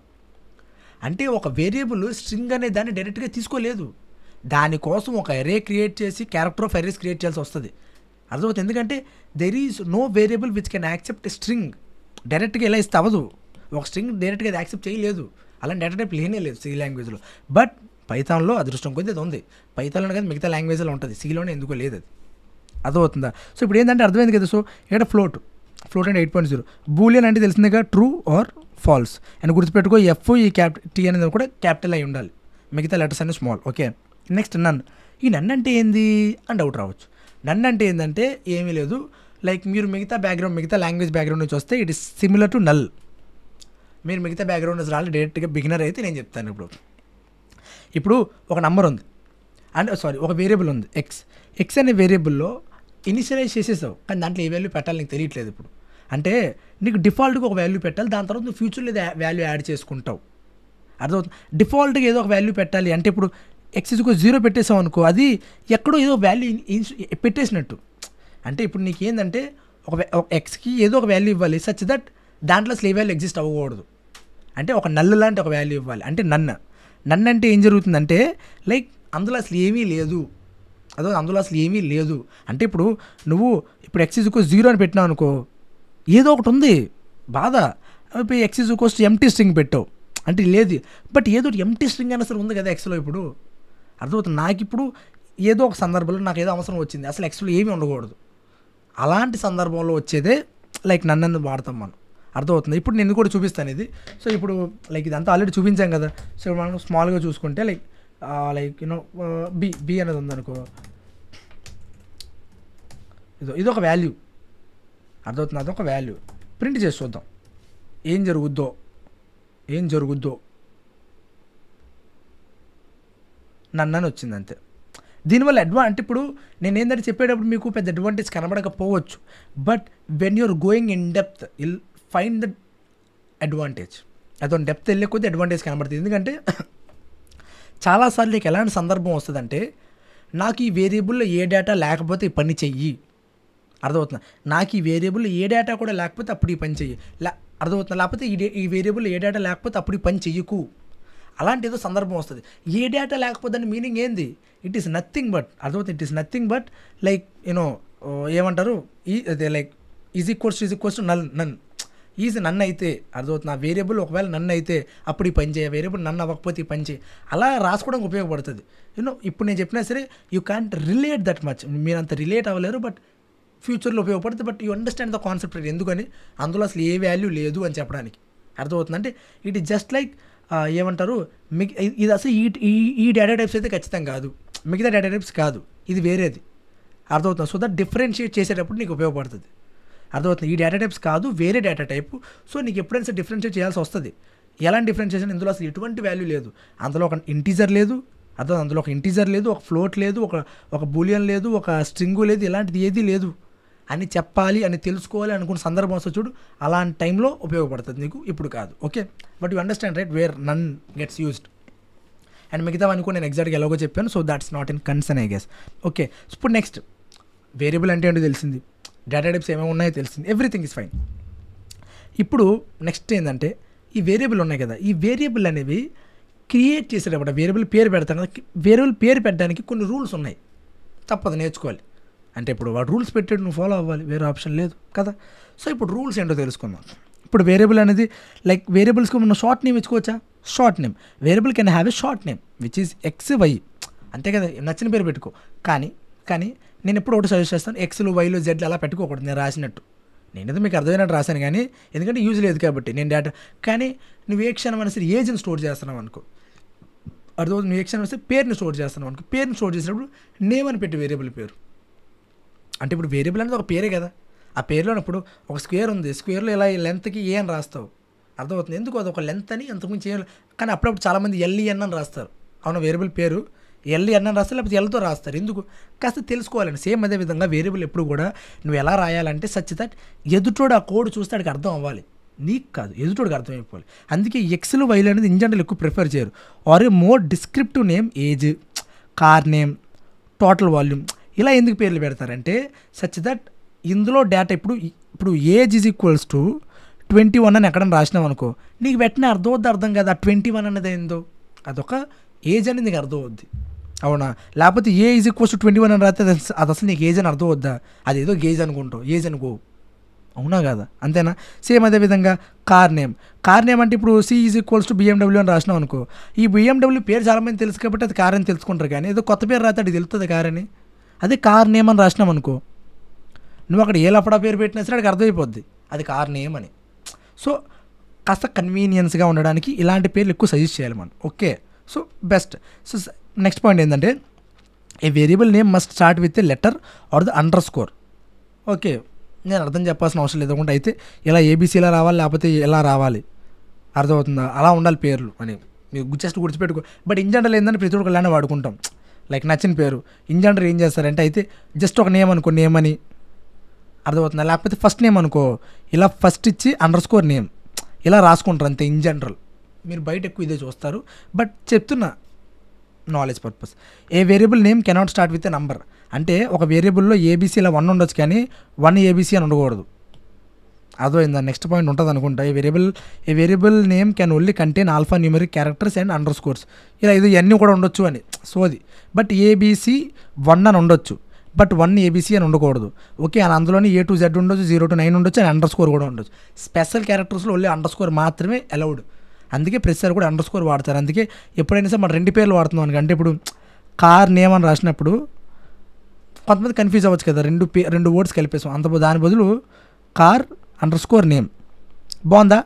అంటే ఒక వేరియబుల్ స్ట్రింగ్ అనే దాన్ని డైరెక్ట్గా తీసుకోలేదు, దానికోసం ఒక అరే క్రియేట్ చేసి క్యారెక్టర్ ఆఫ్ అరేస్ క్రియేట్ చేయాల్సి వస్తుంది. అర్థమవుతుంది, ఎందుకంటే there is no variable which can accept string. డైరెక్ట్గా ఎలా ఇస్తే అవ్వదు, ఒక స్ట్రింగ్ డైరెక్ట్గా అది యాక్సెప్ట్ చేయలేదు, అలాంటి డేటా టైప్ లేనే లేదు సి లాంగ్వేజ్లో. బట్ పైథాన్లో అదృష్టం కొద్ది అది ఉంది, పైథాన్లో కానీ మిగతా లాంగ్వేజ్లో ఉంటుంది, సిలోనే ఎందుకో లేదు అది. అర్థమవుతుందా? సో ఇప్పుడు ఏంటంటే అర్థమైంది కదా. సో ఇక్కడ ఫ్లోట్ అంటే 8.0, బూలియన్ అంటే తెలిసిందిగా ట్రూ ఆర్ ఫాల్స్ అని గుర్తుపెట్టుకో. ఎఫ్ ఈ టీ అనేది కూడా క్యాపిటల్ అయి ఉండాలి, మిగతా లెటర్స్ అన్ని స్మాల్. ఓకే, నెక్స్ట్ నన్. ఈ నన్ అంటే ఏంది అని డౌట్ రావచ్చు. నన్ అంటే ఏంటంటే ఏమీ లేదు, లైక్ మీరు మిగతా లాంగ్వేజ్ బ్యాక్గ్రౌండ్ నుంచి వస్తే it is similar to null. మీరు మిగతా బ్యాక్గ్రౌండ్ నుంచి రాలి డైరెక్ట్గా బిగినర్ అయితే నేను చెప్తాను. ఇప్పుడు ఒక నెంబర్ ఉంది అండ్ ఒక వేరియబుల్ ఉంది ఎక్స్ అనే వేరియబుల్లో ఇనిషియలైజ్ చేసేసావు, కానీ దాంట్లో ఏ వాల్యూ పెట్టాలి నీకు తెలియట్లేదు. ఇప్పుడు అంటే నీకు డిఫాల్ట్గా ఒక వాల్యూ పెట్టాలి, దాని తర్వాత నువ్వు ఫ్యూచర్లో వాల్యూ యాడ్ చేసుకుంటావు. అర్థమవుతుంది, డిఫాల్ట్గా ఏదో ఒక వాల్యూ పెట్టాలి అంటే ఇప్పుడు x0 పెట్టేసావు అనుకో, అది ఎక్కడో ఏదో వాల్యూ పెట్టేసినట్టు. అంటే ఇప్పుడు నీకు ఏంటంటే ఒక ఎక్స్కి ఏదో ఒక వాల్యూ ఇవ్వాలి, సచ్ దట్ దాంట్లో అసలు ఏ వాల్యూ ఎగ్జిస్ట్ అవ్వకూడదు. అంటే ఒక నల్ లాంటి ఒక వాల్యూ ఇవ్వాలి. అంటే నన్ను అంటే ఏం జరుగుతుందంటే లైక్ అందులో అసలు ఏమీ లేదు, అందులో అసలు ఏమీ లేదు. అంటే ఇప్పుడు నువ్వు ఇప్పుడు x0 అని పెట్టినావు అనుకో, ఏదో ఒకటి ఉంది బాధ. ఇప్పుడు x ఎంటీ స్ట్రింగ్ పెట్టావు అంటే లేదు, బట్ ఏదో ఎంటీ స్ట్రింగ్ అయినా సరే ఉంది కదా ఎక్స్లో. ఇప్పుడు అర్థమవుతుంది, నాకు ఇప్పుడు ఏదో ఒక సందర్భంలో నాకు ఏదో అవసరం వచ్చింది, అసలు ఎక్స్లో ఏమీ ఉండకూడదు, అలాంటి సందర్భంలో వచ్చేదే లైక్ నన్ను వాడతాం మనం. అర్థమవుతుంది, ఇప్పుడు నేను కూడా చూపిస్తాను ఇది. సో ఇప్పుడు లైక్ ఇదంతా ఆల్రెడీ చూపించాం కదా. సో మనం స్మాల్గా చూసుకుంటే లైక్ యూనో బి అనేది ఉందనుకో, ఇది ఒక వాల్యూ. అర్థమవుతుంది, అదొక వాల్యూ. ప్రింట్ చేసి చూద్దాం ఏం జరుగుద్దో. నన్ను వచ్చింది అంతే. దీనివల్ల అంటే ఇప్పుడు నేను ఏంటంటే చెప్పేటప్పుడు మీకు పెద్ద అడ్వాంటేజ్ కనబడకపోవచ్చు, but when you're going in depth will find the advantage. అదొక డెప్త్ వెళ్ళే కొద్దీ అడ్వాంటేజ్ కనబడుతుంది. ఎందుకంటే చాలాసార్లు నీకు ఎలాంటి సందర్భం వస్తుందంటే, నాకు ఈ వేరియబుల్లో ఏ డేటా లేకపోతే ఈ పని చెయ్యి. అర్థమవుతుంది, నాకు ఈ వేరియబుల్లో ఏ డేటా కూడా లేకపోతే అప్పుడు ఈ పని చెయ్యి. అర్థమవుతుంది, లేకపోతే ఈ వేరియబుల్లో ఏ డేటా లేకపోతే అప్పుడు ఈ పని చెయ్యకు. అలాంటి ఏదో సందర్భం వస్తుంది. ఏ డేటా లేకపోతే దాని మీనింగ్ ఏంది? ఇట్ ఈస్ నథింగ్ బట్, అర్థమవుతుంది, it is nothing but like you know ఏమంటారు, అదే like is equals to none. Is none అయితే అర్థమవుతుంది. ఆ వేరియబుల్ ఒకవేళ నన్ను అయితే అప్పుడు ఈ పని చేయ, వేరియబుల్ నన్ను అవ్వకపోతే ఈ పని చేయి, అలా రాసుకోవడానికి ఉపయోగపడుతుంది. ఇప్పుడు నేను చెప్పినా సరే you can't relate that much, మీరు అంత రిలేట్ అవ్వలేరు, బట్ ఫ్యూచర్లో ఉపయోగపడుతుంది. But you understand the concept. ఎందుకని అందులో అసలు ఏ వాల్యూ లేదు అని చెప్పడానికి. అర్థమవుతుంది. అంటే ఇట్ ఈస్ జస్ట్ లైక్ ఏమంటారు, ఇది అసలు ఈ డేటా టైప్స్ అయితే ఖచ్చితంగా కాదు, మిగతా డేటా టైప్స్ కాదు, ఇది వేరేది. అర్థమవుతుంది. సో దట్ డిఫరెన్షియేట్ చేసేటప్పుడు నీకు ఉపయోగపడుతుంది. అర్థమవుతుంది. ఈ డేటా టైప్స్ కాదు, వేరే డేటా టైపు. సో నీకు ఎప్పుడైనా డిఫరెన్షియేట్ చేయాల్సి వస్తుంది. ఎలాంటి డిఫరెన్షియేషన్, ఇందులో అసలు ఎటువంటి వాల్యూ లేదు, అందులో ఒక ఇంటీజర్ లేదు, అందులో ఒక ఇంటీజర్ లేదు, ఒక ఫ్లోట్ లేదు, ఒక బూలియన్ లేదు, ఒక స్ట్రింగు లేదు, ఇలాంటిది ఏదీ లేదు అని చెప్పాలి అని తెలుసుకోవాలి అనుకున్న సందర్భం వస్తే చూడు, అలాంటి టైంలో ఉపయోగపడుతుంది నీకు, ఇప్పుడు కాదు. Okay, but you understand right where none gets used. And మిగతావన్నీ కూడా నేను ఎగ్జాక్ట్గా ఎలాగో చెప్పాను. So that's not in concern I guess. Okay, ఇప్పుడు నెక్స్ట్ వేరియబుల్ అంటే ఏంటో తెలిసింది, డేటా టైప్స్ ఏమేమి ఉన్నాయో తెలిసింది, ఎవ్రీథింగ్ ఇస్ ఫైన్. ఇప్పుడు నెక్స్ట్ ఏంటంటే ఈ వేరియబుల్ ఉన్నాయి కదా, ఈ వేరియబుల్ అనేవి క్రియేట్ చేసేటప్పుడు వేరియబుల్ పేరు పెడతాను కదా, వేరియబుల్ పేరు పెట్టడానికి కొన్ని రూల్స్ ఉన్నాయి, తప్పదు నేర్చుకోవాలి. అంటే ఇప్పుడు వాడు రూల్స్ పెట్టాడు, నువ్వు ఫాలో అవ్వాలి, వేరే ఆప్షన్ లేదు కదా. సో ఇప్పుడు రూల్స్ ఏంటో తెలుసుకుందాం. ఇప్పుడు వేరియబుల్ అనేది లైక్ వేరియబుల్స్కి మనం షార్ట్ నేమ్ ఇచ్చుకోవచ్చా? Short name. Variable can have a short name which is x y, అంతే కదా, నచ్చిన పేరు పెట్టుకో. కానీ నేను ఎప్పుడు ఒకటి సజెస్ట్ చేస్తాను, ఎక్స్లు వైలు జెడ్లు అలా పెట్టుకోకూడదు. నేను రాసినట్టు, నేనైతే మీకు అర్థమైనట్టు రాశాను, కానీ ఎందుకంటే యూజ్ లేదు కాబట్టి నేను డేటా. కానీ నువ్వు ఏ క్షణం అనేసి ఏజ్ని స్టోర్ చేస్తున్నావు అనుకో, అర్థమవుతుంది. నువ్వు ఏ క్షణం వస్తే పేరుని స్టోర్ చేస్తున్నావు అనుకో, పేరుని స్టోర్ చేసినప్పుడు నేమ్ అని పెట్టి వేరియబుల్ పేరు. అంటే ఇప్పుడు వేరియబుల్ అనేది ఒక పేరే కదా, ఆ పేరులో ఇప్పుడు ఒక స్క్వేర్ ఉంది, స్క్వేర్లో ఇలా లెంత్కి ఏ అని రాస్తావు, అర్థమవుతుంది. ఎందుకు అది ఒక లెంత్ అని అంతకుమించి చేయాలి. కానీ అప్పుడప్పుడు చాలామంది ఎల్ఈఎన్ అని రాస్తారు. అవును, వేరియబుల్ పేరు ఎల్ఈఎన్ అని రాస్తారు, లేకపోతే ఎల్తో రాస్తారు. ఎందుకు? కాస్త తెలుసుకోవాలండి. సేమ్ అదే విధంగా వేరియబుల్ ఎప్పుడు కూడా నువ్వు ఎలా రాయాలంటే సచ్ దట్ ఎదుటోడు ఆ కోడ్ చూస్తే అడికి అర్థం అవ్వాలి, నీకు కాదు ఎదుటోడికి అర్థమైపోవాలి. అందుకే ఎక్స్లు వైలు అనేది ఇన్ జనరల్ ఎక్కువ ప్రిఫర్ చేయరు. Or a more descriptive name, age, car name, total volume, ఇలా ఎందుకు పేర్లు పెడతారంటే సచ్ దట్ ఇందులో డేటా ఇప్పుడు ఏజ్ ఈజ్ ఈక్వల్స్ టు 21 అని ఎక్కడైనా రాసినావు అనుకో, నీకు వెంటనే అర్థం కదా 21 అనేది ఏందో, అదొక ఏజ్ అని నీకు అర్థం అవుద్ది. అవునా? లేకపోతే ఏ ఈజ్ ఈక్వల్స్ టు 21 అని రాస్తే అది అసలు నీకు ఏజ్ అని అర్థం అవుద్దా? అదేదో గేజ్ అనుకుంటావు, ఏజ్ అనుకో. అవునా కదా? అంతేనా? సేమ్ అదేవిధంగా కార్ నేమ్ అంటే ఇప్పుడు c is equals to BMW అని రాసినావు అనుకో, ఈ BMW పేరు చాలామంది తెలుసు కాబట్టి అది కార్ అని తెలుసుకుంటారు. కానీ ఏదో కొత్త పేరు రాస్తే అది తెలుస్తుంది కార్ అని. అదే కార్ నేమ్ అని రాసినాం అనుకో, నువ్వు అక్కడ ఏ లఫడా పేరు పెట్టినా సరే అక్కడికి అర్థమైపోద్ది అది కార్ నేమ్ అని. సో కాస్త కన్వీనియన్స్గా ఉండడానికి ఇలాంటి పేర్లు ఎక్కువ సజెస్ట్ చేయాలి మనం. Okay, so best. So next point ఏంటంటే a variable name must start with a letter or the underscore. Okay, నేను అర్థం చెప్పాల్సిన అవసరం లేదనుకుంటే అయితే ఇలా ఏబీసీలా రావాలి, లేకపోతే ఎలా రావాలి, అర్థమవుతుందా? అలా ఉండాలి పేర్లు అని మీరు జస్ట్ గుర్తుపెట్టుకో. బట్ ఇన్ జనరల్ ఏంటంటే ప్రతి ఒక్కరు ఇలానే వాడుకుంటాం, లైక్ నచ్చిన పేరు. ఇన్ జనరల్ ఏం చేస్తారంటే అయితే జస్ట్ ఒక నేమ్ అనుకో, నేమ్ అని, అర్థమవుతుందా? లేకపోతే ఫస్ట్ నేమ్ అనుకో, ఇలా ఫస్ట్ ఇచ్చి అండర్స్కోర్ నేమ్ ఇలా రాసుకుంటారు అంతే. ఇన్ జనరల్ మీరు బయట ఎక్కువ ఇదే చూస్తారు, బట్ చెప్తున్నా knowledge purpose. A variable name cannot start with a number. అంటే ఒక వేరియబుల్లో ఏబీసీ ఇలా 1 ఉండొచ్చు, కానీ 1 ఏబీసీ అని ఉండకూడదు. అర్థమైందా? నెక్స్ట్ పాయింట్ ఉంటుంది అనుకుంటా. A variable name can only contain alphanumeric characters and underscores. ఇలా ఇది అన్నీ కూడా ఉండొచ్చు అని సోది. బట్ ఏబీసీ 1 అని ఉండొచ్చు, బట్ 1 ఏబీసీ అని ఉండకూడదు. ఓకే, అని అందులోని A to Z ఉండొచ్చు, 0 to 9 ఉండొచ్చు, అండ్ అండర్ స్కోర్ కూడా ఉండొచ్చు. స్పెషల్ క్యారెక్టర్స్లో ఓన్లీ అండర్ స్కోర్ మాత్రమే అలౌడ్. అందుకే ప్రతిసారి కూడా అండర్ స్కోర్ వాడతారు. అందుకే ఎప్పుడైనా సరే మన 2 పేర్లు వాడుతున్నాం అనుకో, అంటే ఇప్పుడు కార్ నేమ్ అని రాసినప్పుడు కొంతమంది కన్ఫ్యూజ్ అవ్వచ్చు కదా, 2 వర్డ్స్ కలిపేసాం, దాని బదులు కార్ అండర్ స్కోర్ నేమ్ బాగుందా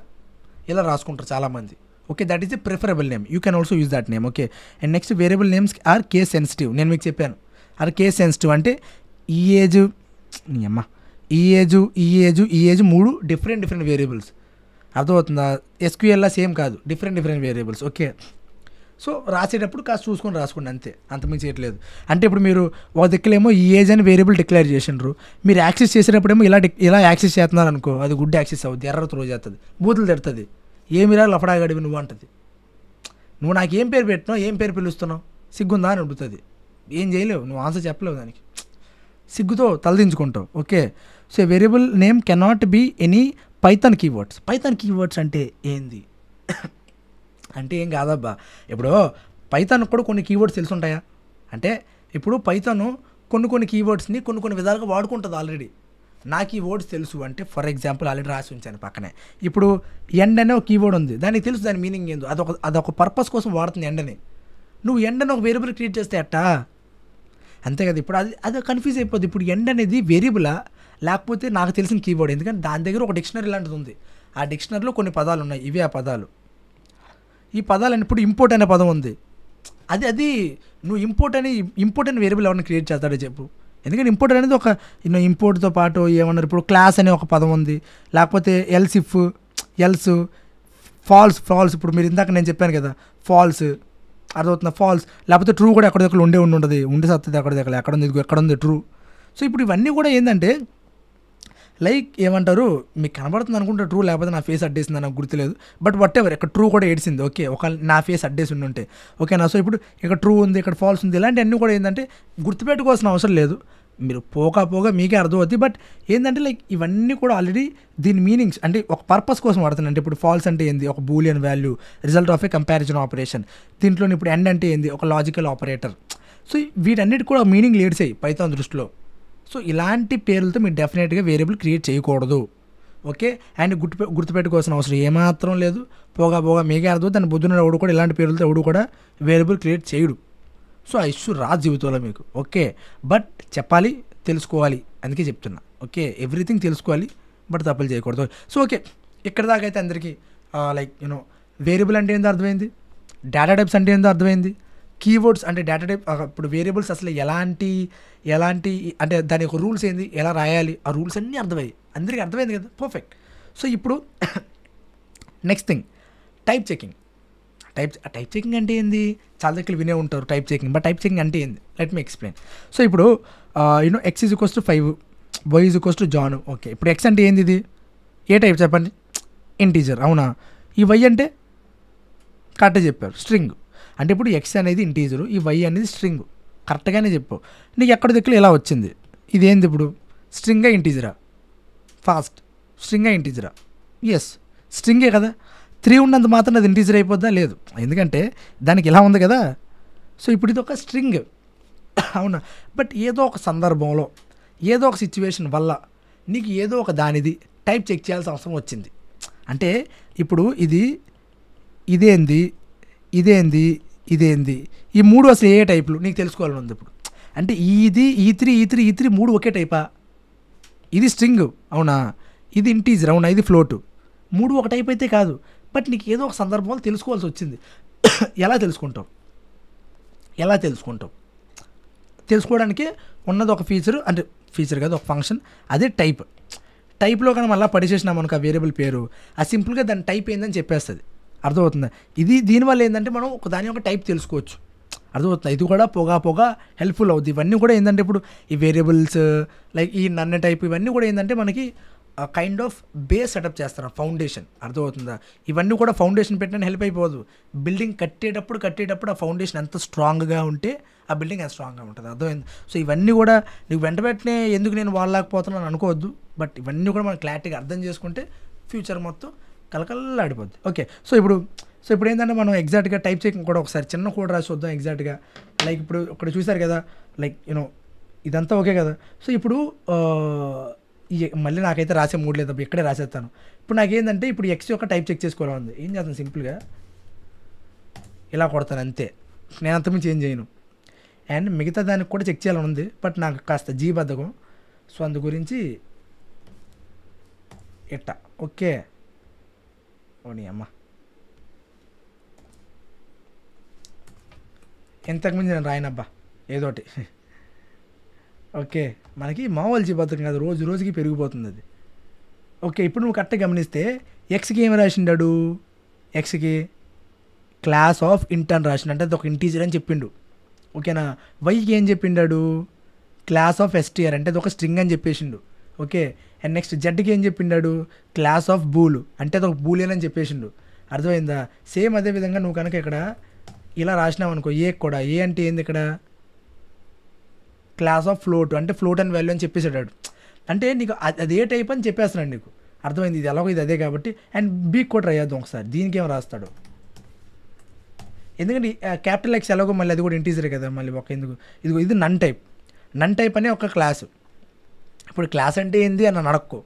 ఇలా రాసుకుంటారు చాలామంది. Okay, that is a preferable name, you can also use that name. Okay, and next variable names are case sensitive. నేను మీకు చెప్పాను ఆర్ కేస్ సెన్సిటివ్ అంటే ఈ ఏజ్ 3 డిఫరెంట్ వేరియబుల్స్. అర్థమవుతుందా? ఎస్క్యూఎల్లా సేమ్ కాదు, డిఫరెంట్ వేరియబుల్స్. ఓకే, సో రాసేటప్పుడు కాస్త చూసుకొని రాసుకోండి అంతే, అంతమించి చేయట్లేదు. అంటే ఇప్పుడు మీరు ఒక దిక్కులేమో ఈ ఏజ్ అని వేరియబుల్ డిక్లేర్ చేసిండ్రు, మీరు యాక్సెస్ చేసేటప్పుడేమో ఇలా యాక్సెస్ చేస్తున్నారు అనుకో, అది గుడ్ యాక్సెస్ అవుద్ది, ఎర్ర త్రో చేస్తుంది, బూతులు తిడుతుంది, ఏమిరా లఫడా గడివి నువ్వు అంటుంది. నువ్వు నాకు ఏం పేరు పెట్టినావు, ఏం పేరు పిలుస్తున్నావు, సిగ్గుందా అని అడుగుతుంది. ఏం చేయలేవు, నువ్వు ఆన్సర్ చెప్పలేవు దానికి, సిగ్గుతో తలదించుకుంటావు. Okay, so variable name cannot be any Python keywords అంటే ఏంది అంటే ఏం కాదబ్బా. ఇప్పుడు పైథాన్ కూడా కొన్ని కీవర్డ్స్ తెలుసుంటాయా? అంటే ఇప్పుడు పైథాన్ కొన్ని కీవర్డ్స్ని కొన్ని విధాలుగా వాడుకుంటుంది ఆల్రెడీ. నాకు ఈ వర్డ్స్ తెలుసు అంటే ఫర్ ఎగ్జాంపుల్ ఆల్రెడీ రాసి ఉంచాను పక్కనే. ఇప్పుడు ఎండ్ అనే ఒక కీవర్డ్ ఉంది, దానికి తెలుసు దాని మీనింగ్ ఏందో, అదొక పర్పస్ కోసం వాడుతుంది ఎండని. నువ్వు ఎండని ఒక వేరియబుల్ క్రియేట్ చేస్తే అట్టా అంతే కదా. ఇప్పుడు అది కన్ఫ్యూజ్ అయిపోద్ది. ఇప్పుడు ఎండ్ అనేది వేరియబులా లేకపోతే నాకు తెలిసిన కీవర్డ్, ఎందుకంటే దాని దగ్గర ఒక డిక్షనరీ లాంటిది ఉంది. ఆ డిక్షనరీలో కొన్ని పదాలు ఉన్నాయి, ఇవే ఆ పదాలు. ఈ పదాలు ఇప్పుడు ఇంపోర్ట్ అనే పదం ఉంది, అది నువ్వు ఇంపోర్ట్ అని వేరియబుల్ ఎవరిని క్రియేట్ చేస్తాడో చెప్పు. ఎందుకంటే ఇంపోర్ట్ అనేది ఒక ఇంపోర్ట్తో పాటు ఏమన్నారు, ఇప్పుడు క్లాస్ అనే ఒక పదం ఉంది, లేకపోతే ఎల్స్ ఇఫ్, ఎల్స్, ఫాల్స్. ఇప్పుడు మీరు ఇందాక నేను చెప్పాను కదా ఫాల్స్, అర్థమవుతుందా, ఫాల్స్. లేకపోతే ట్రూ కూడా ఎక్కడిదక్కడ ఉండే సత్తది ఎక్కడిదక్కడ, ఎక్కడుంది ట్రూ. సో ఇప్పుడు ఇవన్నీ కూడా ఏంటంటే లైక్ ఏమంటారు, మీకు కనబడుతుంది అనుకుంటే ట్రూ, లేకపోతే నా ఫేస్ అడ్డేసింది నాకు గుర్తులేదు, బట్ వాట్ ఎవర్, ఇక్కడ ట్రూ కూడా ఏడిసింది. ఓకే, ఒక నా ఫేస్ అడ్డేసి ఉంటే ఓకేనా. సో ఇప్పుడు ఇక్కడ ట్రూ ఉంది, ఇక్కడ ఫాల్స్ ఉంది, ఇలాంటివన్నీ కూడా ఏంటంటే గుర్తుపెట్టుకోవాల్సిన అవసరం లేదు, మీరు పోగా మీకే అర్థమవుతుంది. బట్ ఏంటంటే లైక్ ఇవన్నీ కూడా ఆల్రెడీ దీని మీనింగ్స్ అంటే ఒక పర్పస్ కోసం వాడుతుంది. అంటే ఇప్పుడు ఫాల్స్ అంటే ఏంది, ఒక Boolean value, result of A comparison operation. దీంట్లో ఇప్పుడు ఎండ్ అంటే ఏంది, ఒక లాజికల్ ఆపరేటర్. సో వీటన్నిటి కూడా మీనింగ్ లేడ్సాయి పైథాన్ దృష్టిలో. సో ఇలాంటి పేర్లతో మీరు డెఫినెట్గా వేరియబుల్ క్రియేట్ చేయకూడదు. ఓకే, అండ్ గుర్తుపెట్టుకోవాల్సిన అవసరం ఏమాత్రం లేదు. పోగా మీకే అర్థం, దాని బుద్ధున ఎవడు కూడా ఇలాంటి పేర్లతో ఎవడు కూడా వేరియబుల్ క్రియేట్ చేయడు. సో ఆ ఇష్యూ రాదు జీవితంలో మీకు. ఓకే, బట్ చెప్పాలి, తెలుసుకోవాలి, అందుకే చెప్తున్నా. ఓకే, ఎవ్రీథింగ్ తెలుసుకోవాలి, బట్ తప్పులు చేయకూడదు. సో ఓకే, ఇక్కడ దాకా అయితే అందరికీ లైక్ వేరియబుల్ అంటే ఏందో అర్థమైంది, డేటా టైప్స్ అంటే ఏందో అర్థమైంది, కీవర్డ్స్ అంటే డేటా టైప్. ఇప్పుడు వేరియబుల్స్ అసలు ఎలాంటి అంటే దాని యొక్క రూల్స్ ఏంది, ఎలా రాయాలి, ఆ రూల్స్ అన్నీ అర్థమయ్యాయి, అందరికీ అర్థమైంది కదా, పర్ఫెక్ట్. సో ఇప్పుడు next thing, type checking. Type checking అంటే ఏంది, చాలా దగ్గర వినే ఉంటారు type checking, but type checking అంటే ఏంది, లెట్ మీ ఎక్స్ప్లెయిన్. సో ఇప్పుడు x is equals to 5, y is equals to John. Okay, ఇప్పుడు ఎక్స్ అంటే ఏంది, ఇది ఏ టైప్ చెప్పండి, ఇంటీజర్, అవునా. ఈ వై అంటే కరెక్ట్గా చెప్పారు, స్ట్రింగ్. అంటే ఇప్పుడు ఎక్స్ అనేది ఇంటీజరు, ఈ వై అనేది స్ట్రింగ్, కరెక్ట్గానే చెప్పు. నీకు ఎక్కడ దిక్కులు ఇలా వచ్చింది, ఇదేంది ఇప్పుడు స్ట్రింగా ఇంటీజరా, ఫాస్ట్ స్ట్రింగా ఇంటీజరా, ఎస్ స్ట్రింగే కదా. 3 ఉన్నంత మాత్రం అది ఇంటీజర్ అయిపోద్దా, లేదు, ఎందుకంటే దానికి ఇలా ఉంది కదా. సో ఇప్పుడు ఇది ఒక స్ట్రింగ్, అవునా. బట్ ఏదో ఒక సందర్భంలో ఏదో ఒక సిచ్యువేషన్ వల్ల నీకు ఏదో ఒక దానిది టైప్ చెక్ చేయాల్సిన అవసరం వచ్చింది. అంటే ఇప్పుడు ఇదేంది, ఈ 3 అసలు ఏ టైపులు నీకు తెలుసుకోవాలని ఉంది. ఇప్పుడు అంటే ఈ3 3 ఒకే టైపా, ఇది స్ట్రింగ్ అవునా, ఇది ఇంటీజర్ అవునా, ఇది ఫ్లోటు, 3 ఒక టైప్ అయితే కాదు. బట్ నీకు ఏదో ఒక సందర్భంలో తెలుసుకోవాల్సి వచ్చింది. ఎలా తెలుసుకుంటావు, తెలుసుకోవడానికి ఉన్నది ఒక ఫీచర్, అంటే ఫీచర్ కాదు ఒక ఫంక్షన్, అదే టైప్లో కానీ మళ్ళీ పడిచేసినాం మనకు ఆ వేరియబుల్ పేరు, అది సింపుల్గా దాని టైప్ ఏందని చెప్పేస్తుంది, అర్థమవుతుందా. దీనివల్ల ఏంటంటే మనం దాని యొక్క టైప్ తెలుసుకోవచ్చు, అర్థమవుతుంది. ఇది కూడా పొగా హెల్ప్ఫుల్ అవుతుంది. ఇవన్నీ కూడా ఏంటంటే ఇప్పుడు ఈ వేరియబుల్స్ లైక్ ఈ నన్ను టైప్ ఇవన్నీ కూడా ఏంటంటే మనకి కైండ్ ఆఫ్ బేస్ సెటప్ చేస్తారు, ఫౌండేషన్, అర్థమవుతుందా. ఇవన్నీ కూడా ఫౌండేషన్ పెట్టడానికి హెల్ప్ అయిపోదు. బిల్డింగ్ కట్టేటప్పుడు ఆ ఫౌండేషన్ ఎంత స్ట్రాంగ్గా ఉంటే ఆ బిల్డింగ్ ఎంత స్ట్రాంగ్గా ఉంటుంది, అర్థమైంది. సో ఇవన్నీ కూడా నీకు వెంటనే ఎందుకు నేను వాడలేకపోతున్నాను అనుకోవద్దు, బట్ ఇవన్నీ కూడా మనం క్లారిటీగా అర్థం చేసుకుంటే ఫ్యూచర్ మొత్తం కలకల్లాడిపోద్ది. ఓకే, సో ఇప్పుడు ఏంటంటే మనం ఎగ్జాక్ట్గా టైప్ చెకింగ్ కూడా ఒకసారి చిన్న కోడ్ రాసి వద్దాం ఎగ్జాక్ట్గా. లైక్ ఇప్పుడు ఇక్కడ చూసారు కదా, లైక్ ఇదంతా ఓకే కదా. సో ఇప్పుడు మళ్ళీ నాకైతే రాసే మూడ్ లేదు, ఇక్కడే రాసేస్తాను. ఇప్పుడు నాకేంటంటే ఇప్పుడు ఎక్స్ యొక్క టైప్ చెక్ చేసుకోవాలని ఉంది. ఏం చేస్తాను, సింపుల్గా ఇలా కొడతాను అంతే, నేను అంతకుమించి ఏం చేయను. అండ్ మిగతా దానికి కూడా చెక్ చేయాలని ఉంది, బట్ నాకు కాస్త బద్ధకం. సో అందు గురించి ఎట్టా ఓకే. ఓని అమ్మ, ఇంతకుముందు నేను రాయనబ్బా ఏదోటి. ఓకే, మనకి మామూలు జీబద్ధకం కాదు, రోజుకి పెరిగిపోతుంది అది. ఓకే, ఇప్పుడు నువ్వు కరెక్ట్గా గమనిస్తే ఎక్స్కి ఏమి రాసిండాడు, ఎక్స్కి క్లాస్ ఆఫ్ ఇంట్ అని రాసిండు, అంటే అది ఒక ఇంటీజర్ అని చెప్పిండు, ఓకేనా. వైకి ఏం చెప్పిండాడు, క్లాస్ ఆఫ్ ఎస్టీఆర్, అంటే అది ఒక స్ట్రింగ్ అని చెప్పేసిండు, ఓకే. అండ్ నెక్స్ట్ జెడ్కి ఏం చెప్పిండాడు, క్లాస్ ఆఫ్ బూలు, అంటే అది ఒక బూలియన్ అని చెప్పేసిండు, అర్థమైందా. సేమ్ అదే విధంగా నువ్వు కనుక ఇక్కడ ఇలా రాసినావు అనుకో, ఏ కూడా ఏ అంటే ఏంది, ఇక్కడ క్లాస్ ఆఫ్ ఫ్లోట్, అంటే ఫ్లోట్ అండ్ వాల్యూ అని చెప్పేసాడు. అంటే నీకు అదే టైప్ అని చెప్పేస్తున్నాడు నీకు, అర్థమైంది. ఇది ఎలాగో ఇది అదే కాబట్టి. అండ్ బీక్ కూడా ట్రై చేద్దాం ఒకసారి, దీనికి ఏం రాస్తాడు, ఎందుకంటే క్యాపిటల్ ఎక్స్ ఎలాగో మళ్ళీ అది కూడా ఇంటీజరే కదా, మళ్ళీ ఒక ఎందుకు ఇది నన్ టైప్ అనే ఒక క్లాసు, ఇప్పుడు క్లాస్ అంటే ఏంది అని అడక్కు,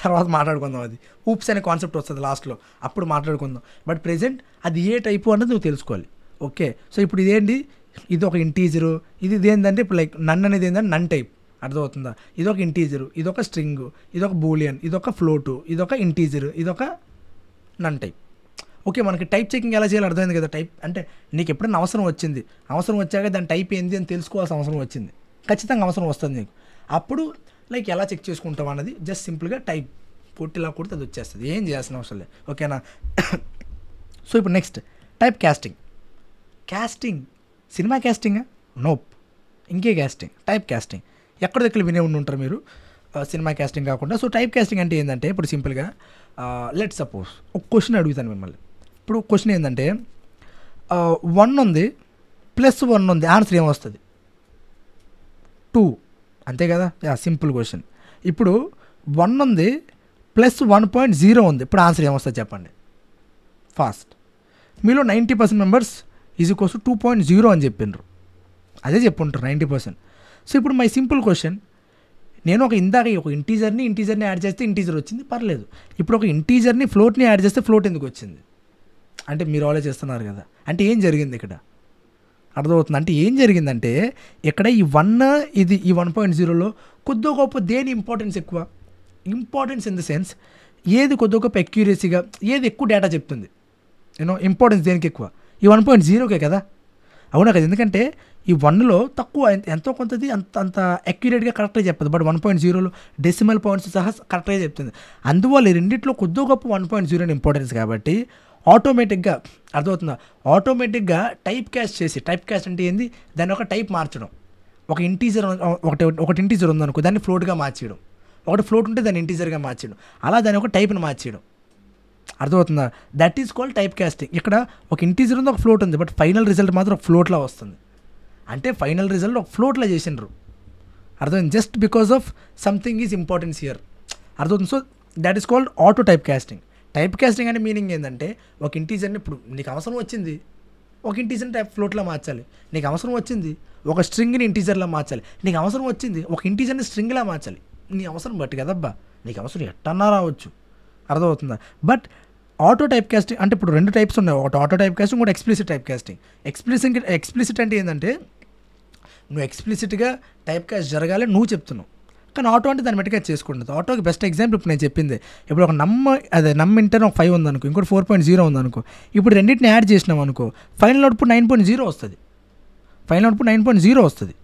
తర్వాత మాట్లాడుకుందాం. అది ఊప్స్ అనే కాన్సెప్ట్ వస్తుంది లాస్ట్లో, అప్పుడు మాట్లాడుకుందాం. బట్ ప్రెజెంట్ అది ఏ టైపు అన్నది నువ్వు తెలుసుకోవాలి. ఓకే, సో ఇప్పుడు ఇదేంటి, ఇది ఒక ఇంటీజరు, ఇది ఏంటంటే ఇప్పుడు లైక్ నన్ అనేది ఏంటంటే నన్ టైప్, అర్థమవుతుందా? ఇదొక ఇంటీజరు, ఇదొక స్ట్రింగ్, ఇదొక బూలియన్, ఇదొక ఫ్లోటు, ఇదొక ఇంటీజరు, ఇదొక నన్ టైప్. ఓకే, మనకి టైప్ చెకింగ్ ఎలా చేయాలో అర్థమైంది కదా. టైప్ అంటే నీకు ఎప్పుడైనా అవసరం వచ్చింది, అవసరం వచ్చాక దాని టైప్ ఏంది అని తెలుసుకోవాల్సిన అవసరం వచ్చింది, ఖచ్చితంగా అవసరం వస్తుంది నీకు. అప్పుడు లైక్ ఎలా చెక్ చేసుకుంటాం అన్నది జస్ట్ సింపుల్గా టైప్ కొట్టిలా కొడితే అది వచ్చేస్తుంది, ఏం చేయాల్సిన అవసరం లేదు. ఓకేనా? సో ఇప్పుడు next type casting. Casting cinema కాస్టింగా? నోప్, ఇంకే కాస్టింగ్, టైప్ కాస్టింగ్. ఎక్కడ దగ్గర వినే ఉండి ఉంటారు మీరు, సినిమా కాస్టింగ్ కాకుండా. సో టైప్ కాస్టింగ్ అంటే ఏంటంటే ఇప్పుడు సింపుల్గా లెట్ సపోజ్ ఒక క్వశ్చన్ అడుగుతాను మిమ్మల్ని. ఇప్పుడు క్వశ్చన్ ఏంటంటే 1 ఉంది +1 ఉంది, ఆన్సర్ ఏమొస్తుంది? 2, అంతే కదా? Simple question. ఇప్పుడు 1 ఉంది +1.0 ఉంది, ఇప్పుడు ఆన్సర్ ఏమొస్తుంది చెప్పండి ఫాస్ట్. మీలో 90% మెంబర్స్ = 2.0 అని చెప్పిండ్రు, అదే చెప్పుంటారు 90%. సో ఇప్పుడు మై సింపుల్ క్వశ్చన్, నేను ఒక ఇంటీజర్ని యాడ్ చేస్తే ఇంటీజర్ వచ్చింది, పర్లేదు. ఇప్పుడు ఒక ఇంటీజర్ని ఫ్లోట్ని యాడ్ చేస్తే ఫ్లోట్ ఎందుకు వచ్చింది అంటే మీరు ఆలోచిస్తున్నారు కదా, అంటే ఏం జరిగింది ఇక్కడ? అర్థమవుతుంది. అంటే ఏం జరిగిందంటే ఇక్కడ ఈ 1 ఇది ఈ 1.0లో కొద్దిగా గొప్ప దేని ఇంపార్టెన్స్ ఎక్కువ? ఇంపార్టెన్స్ ఇన్ ద సెన్స్ ఏది కొద్దిగా గొప్ప అక్యూరసీగా, ఏది ఎక్కువ డేటా చెప్తుంది, ఇంపార్టెన్స్ దేనికి ఎక్కువ? ఈ 1.0కే కదా, అవునా కదా? ఎందుకంటే ఈ 1లో తక్కువ ఎంతో కొంతది అంత అక్యురేట్గా కరెక్ట్గా చెప్పదు, బట్ 1.0లో డెసిమల్ పాయింట్స్ సహా కరెక్ట్గా చెప్తుంది. అందువల్ల రెండిట్లో కొద్దిగా గొప్ప 1.0 ఇంపార్టెన్స్ కాబట్టి ఆటోమేటిక్గా, అర్థమవుతుందా, ఆటోమేటిక్గా టైప్ క్యాస్ట్ చేసి, టైప్ క్యాస్ట్ అంటే ఏంది, దాన్ని ఒక టైప్ మార్చడం. ఒక ఇంటీజర్ ఒకటి ఇంటీజర్ ఉందనుకో, దాన్ని ఫ్లోట్గా మార్చేయడం, ఒకటి ఫ్లోట్ ఉంటే దాన్ని ఇంటీజర్గా మార్చేయడం, అలా దాన్ని ఒక టైప్ని మార్చేయడం. అర్థమవుతుందా? That is called type casting. ఇక్కడ ఒక ఇంటీజర్ ఉంది, ఒక ఫ్లోట్ ఉంది, బట్ ఫైనల్ రిజల్ట్ మాత్రం ఒక ఫ్లోట్లా వస్తుంది. అంటే ఫైనల్ రిజల్ట్ ఒక ఫ్లోట్లా చేసిండ్రు, అర్థమైంది, just because of something is importance here. అర్థమవుతుంది. So that is called auto type casting. Type casting అంటే మీనింగ్ ఏంటంటే ఒక ఇంటీజర్ని ఇప్పుడు నీకు అవసరం వచ్చింది ఒక ఇంటీజర్ని టైప్ ఫ్లోట్లా మార్చాలి, నీకు అవసరం వచ్చింది ఒక స్ట్రింగ్ని ఇంటీజర్లా మార్చాలి, నీకు అవసరం వచ్చింది ఒక ఇంటీజర్ని స్ట్రింగ్లా మార్చాలి, నీ అవసరం బట్టి కదబ్బా, నీకు అవసరం ఎట్టన్నా రావచ్చు. అర్థమవుతుందా? బట్ ఆటో టైప్ కాస్టింగ్ అంటే ఇప్పుడు 2 టైప్స్ ఉన్నాయి, ఒకటి ఆటో టైప్ కాస్టింగ్, ఒకటి ఎక్స్ప్లిసిట్ టైప్ కాస్టింగ్. ఎక్స్ప్లిసిట్ అంటే ఏంటంటే నువ్వు ఎక్స్ప్లిసిట్గా టైప్ కాస్ట్ జరగాలి నువ్వు చెప్తున్నావు, కానీ ఆటో అంటే దాన్ని బట్టిగా చేసుకుంటుంది. ఆటోకి బెస్ట్ ఎగ్జాంపుల్ ఇప్పుడు నేను చెప్పింది, ఇప్పుడు ఒక నమ్ ఇంటర్ ఒక 5 ఉందనుకో, ఇంకోటి 4.0 ఉందనుకో, ఇప్పుడు రెండింటిని యాడ్ చేసినాం అనుకో, ఫైనల్ అవుట్పుట్ 9.0 వస్తుంది, ఫైనల్ అవుట్పుట్ 9.0 వస్తుంది.